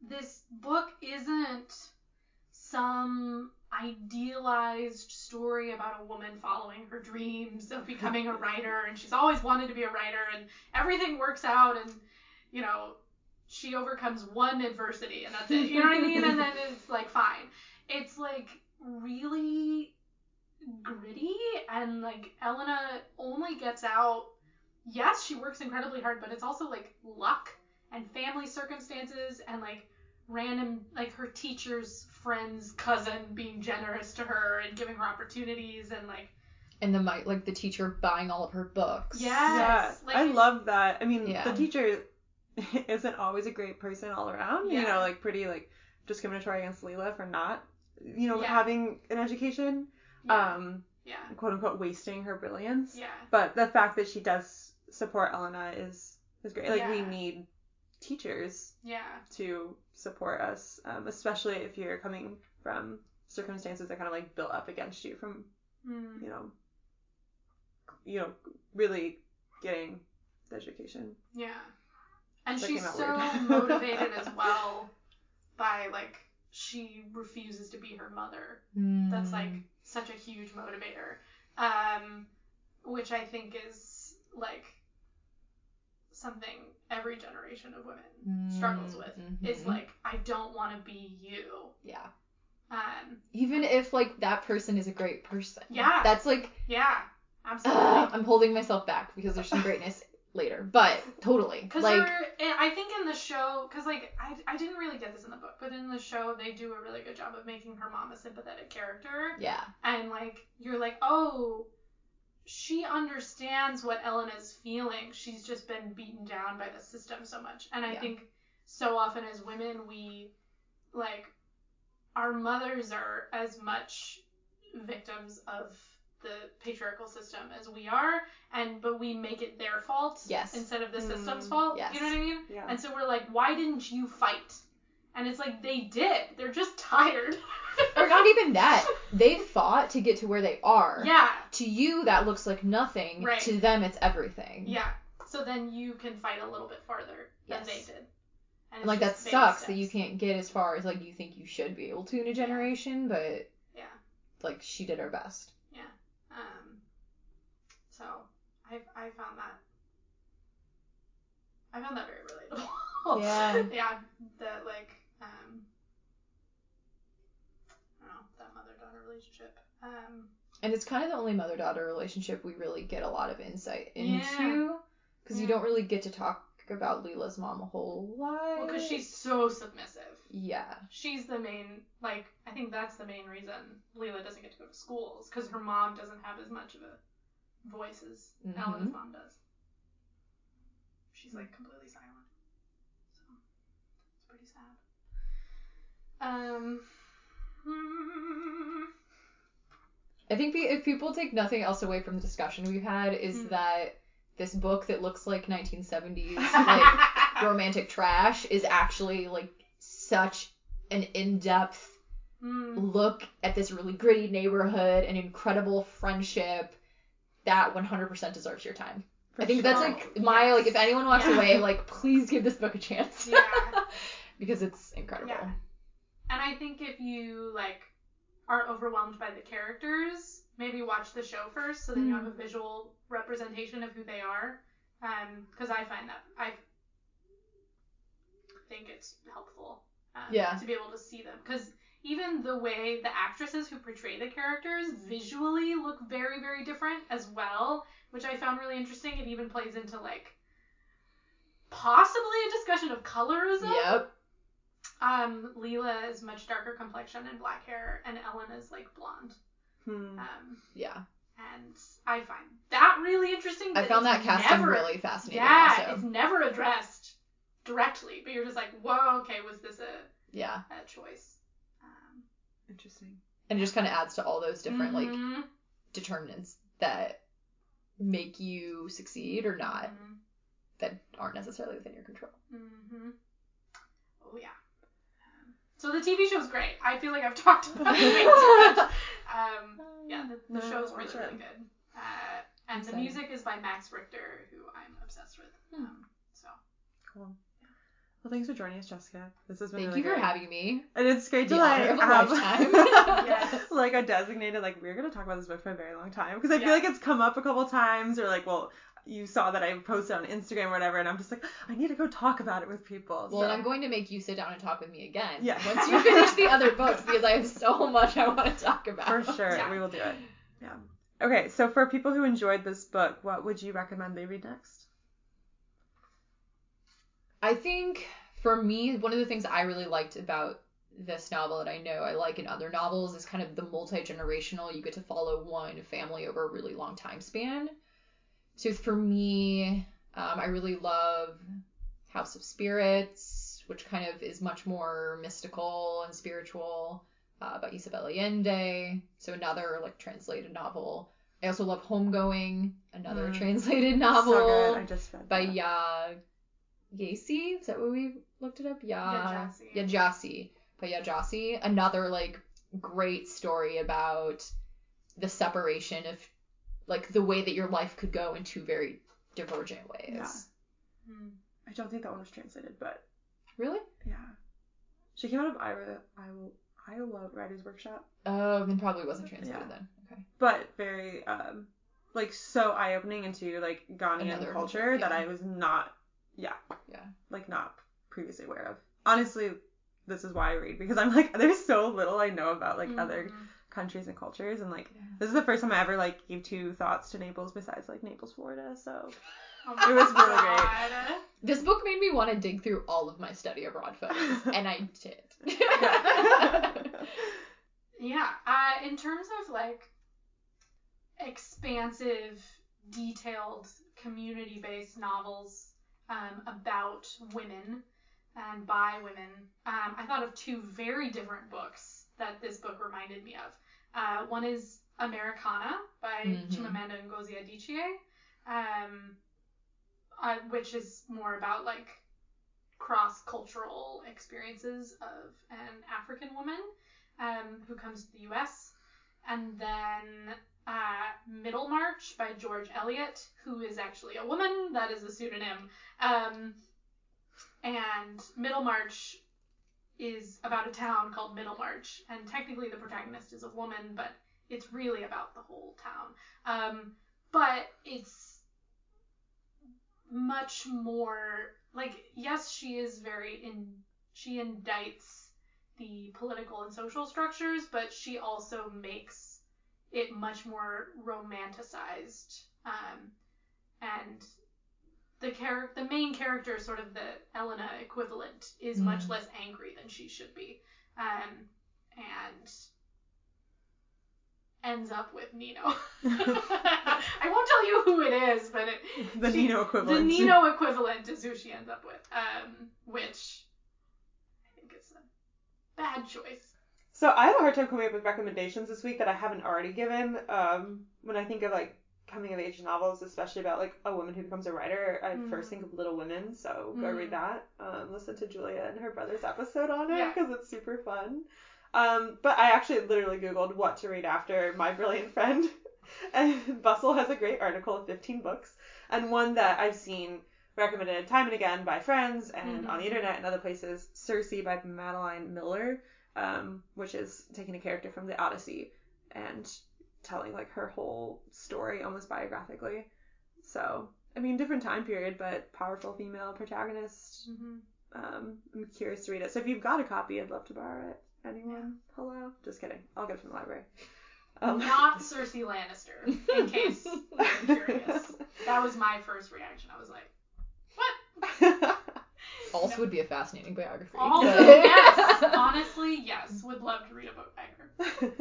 this book isn't some idealized story about a woman following her dreams of becoming a writer, and she's always wanted to be a writer, and everything works out, and you know, she overcomes one adversity and that's it, you know what I mean? And then it's like fine. It's like really gritty, and like Elena only gets out, yes, she works incredibly hard, but it's also like luck and family circumstances and like random, like her teacher's friend's cousin being generous to her and giving her opportunities, and like and the teacher buying all of her books. Yes. Like, I love that. I mean, the teacher isn't always a great person all around, you know, like pretty like discriminatory against Leela for not, you know, having an education, quote unquote wasting her brilliance. Yeah. But the fact that she does support Elena is great. Like we need teachers to support us, especially if you're coming from circumstances that kind of like built up against you from you know really getting the education. Yeah. And she's so motivated as well by, like, she refuses to be her mother. That's, like, such a huge motivator. Which I think is, like, something every generation of women struggles with. Is, like, I don't want to be you. Yeah. Even if, like, that person is a great person. Yeah. That's, like... Yeah, absolutely. I'm holding myself back because there's some greatness later. But, totally. Because like, I think in the show, because, like, I didn't really get this in the book, but in the show, they do a really good job of making her mom a sympathetic character. Yeah. And, like, you're like, oh, she understands what Elena's feeling. She's just been beaten down by the system so much. And I think so often as women, we, like, our mothers are as much victims of the patriarchal system as we are, but we make it their fault instead of the system's fault. Yes. You know what I mean? Yeah. And so we're like, why didn't you fight? And it's like, they did. They're just tired. Or not even that. They fought to get to where they are. Yeah. To you, that looks like nothing. Right. To them, it's everything. Yeah. So then you can fight a little bit farther than they did. And like, that sucks that you can't get as far as, like, you think you should be able to in a generation, but, like, she did her best. Yeah. So, I found that very relatable. Yeah. Yeah, that, like, I don't know, that mother-daughter relationship. And it's kind of the only mother-daughter relationship we really get a lot of insight into, because you don't really get to talk about Leela's mom a whole lot. Well, because she's so submissive. Yeah. She's the main, like, I think that's the main reason Leela doesn't get to go to schools, because her mom doesn't have as much of a voice as Elena's mom does. She's, like, completely silent. So, it's pretty sad. I think if people take nothing else away from the discussion we've had is that this book that looks like 1970s like romantic trash is actually like such an in-depth look at this really gritty neighborhood and incredible friendship that 100% deserves your time. I think that's like my like if anyone walks away like please give this book a chance. Yeah. Because it's incredible. Yeah. And I think if you like are overwhelmed by the characters, maybe watch the show first so then you have a visual representation of who they are. Because I find that I think it's helpful to be able to see them. Because even the way the actresses who portray the characters visually look very, very different as well, which I found really interesting. It even plays into like possibly a discussion of colorism. Yep. Leela is much darker complexion and black hair, and Ellen is like blonde. Yeah. And I find that really interesting. I found that casting really fascinating. Yeah, also. It's never addressed directly, but you're just like, whoa, okay, was this a choice? Interesting. And it just kind of adds to all those different like determinants that make you succeed or not that aren't necessarily within your control. Oh yeah. So the TV show's great. I feel like I've talked about it way too much. Yeah, the show's really, really good. And the music is by Max Richter, who I'm obsessed with. So cool. Well, thanks for joining us, Jessica. This has been Thank really you for great. having me. And it's great to The honor of a have lifetime. Yes. like a designated like we're gonna talk about this book for a very long time because I feel like it's come up a couple times or like you saw that I posted on Instagram or whatever, and I'm just like, I need to go talk about it with people. Well, and I'm going to make you sit down and talk with me again. Yeah. Once you finish the other books, because I have so much I want to talk about. For sure, Yeah. we will do it. Yeah. Okay, so for people who enjoyed this book, what would you recommend they read next? I think, for me, one of the things I really liked about this novel that I know I like in other novels is kind of the multi-generational, you get to follow one family over a really long time span. So for me, I really love House of Spirits, which kind of is much more mystical and spiritual, by Isabel Allende. So another like translated novel. I also love Homegoing, another translated novel. So good. I just read by that. Yasi. Is that what we looked it up? Yajasi. Yajasi. By Yajasi. Another like great story about the separation of like the way that your life could go in two very divergent ways. Yeah. I don't think that one was translated, but Really? yeah. She came out of Iowa Writers Workshop. Oh, then probably wasn't translated then. Okay. But very like so eye-opening into like Ghanaian Another culture that I was not like not previously aware of. Honestly, this is why I read, because I'm like, there's so little I know about like other countries and cultures, and like this is the first time I ever like gave 2 thoughts to Naples besides like Naples, Florida, so it was really great. This book made me want to dig through all of my study abroad photos, and I did. Yeah, in terms of like expansive, detailed, community-based novels about women and by women, I thought of 2 very different books that this book reminded me of. One is Americana by Chimamanda Ngozi Adichie, which is more about like cross-cultural experiences of an African woman who comes to the U.S. And then Middlemarch by George Eliot, who is actually a woman. That is a pseudonym. And Middlemarch is about a town called Middlemarch, and technically the protagonist is a woman, but it's really about the whole town. But it's much more like, yes, she is she indicts the political and social structures, but she also makes it much more romanticized, and the main character, sort of the Elena equivalent, is much less angry than she should be, and ends up with Nino. I won't tell you who it is, but Nino equivalent. The Nino equivalent is who she ends up with, which I think is a bad choice. So I had a hard time coming up with recommendations this week that I haven't already given. When I think of like coming of age novels, especially about like a woman who becomes a writer, I first think of Little Women, so go read that. Listen to Julia and her brother's episode on it, because it's super fun. But I actually literally Googled what to read after My Brilliant Friend, and Bustle has a great article of 15 books, and one that I've seen recommended time and again by friends and on the internet and other places, Circe by Madeline Miller, which is taking a character from the Odyssey and telling like her whole story almost biographically. So, I mean, different time period, but powerful female protagonist. I'm curious to read it. So if you've got a copy, I'd love to borrow it. Anyone? Hello? Just kidding. I'll get it from the library. Not Cersei Lannister, in case you're curious. That was my first reaction. I was like, what? Also would be a fascinating biography. Yes. Honestly, yes. Would love to read a book by her.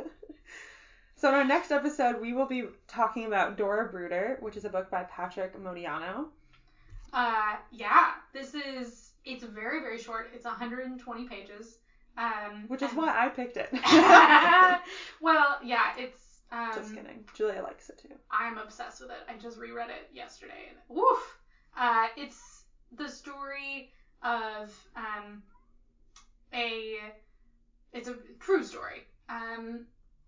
So in our next episode, we will be talking about Dora Bruder, which is a book by Patrick Modiano. It's very, very short. It's 120 pages. Which is why I picked it. Well, yeah, it's... just kidding. Julia likes it too. I'm obsessed with it. I just reread it yesterday. And woof! It's the story of it's a true story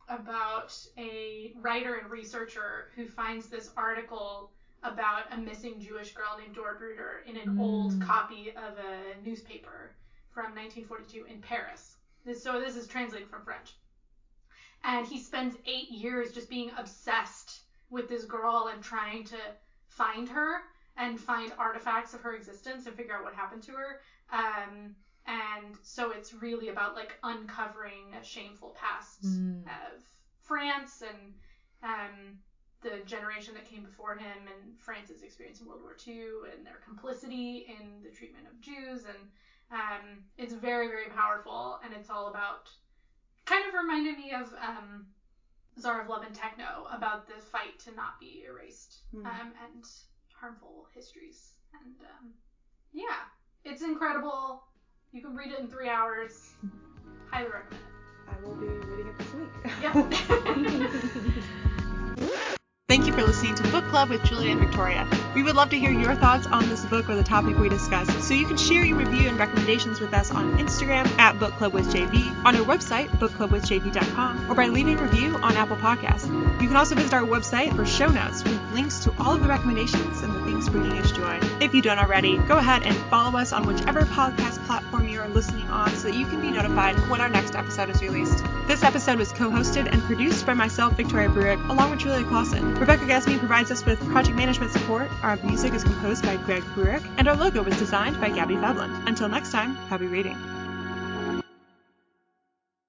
about a writer and researcher who finds this article about a missing Jewish girl named Dora Bruder in an old copy of a newspaper from 1942 in Paris. This is translated from French. And he spends 8 years just being obsessed with this girl and trying to find her and find artifacts of her existence and figure out what happened to her. And so it's really about like uncovering a shameful past of France and the generation that came before him and France's experience in World War II and their complicity in the treatment of Jews. And it's very, very powerful, and it's all about, kind of reminded me of Czar of Love and Techno, about the fight to not be erased and harmful histories. And yeah, it's incredible. You can read it in 3 hours. Highly recommend it. I will be reading it this week. Yep. Thank you for listening to Book Club with Julia and Victoria. We would love to hear your thoughts on this book or the topic we discussed, so you can share your review and recommendations with us on Instagram at BookClubWithJV, on our website, bookclubwithjv.com, or by leaving a review on Apple Podcasts. You can also visit our website for show notes with links to all of the recommendations and the things bringing us joy. If you don't already, go ahead and follow us on whichever podcast platform you are listening on so that you can be notified when our next episode is released. This episode was co-hosted and produced by myself, Victoria Bruick, along with Julia Clausen. Rebecca Gasme provides us with project management support. Our music is composed by Greg Bruick, and our logo was designed by Gabby Fadland. Until next time, happy reading.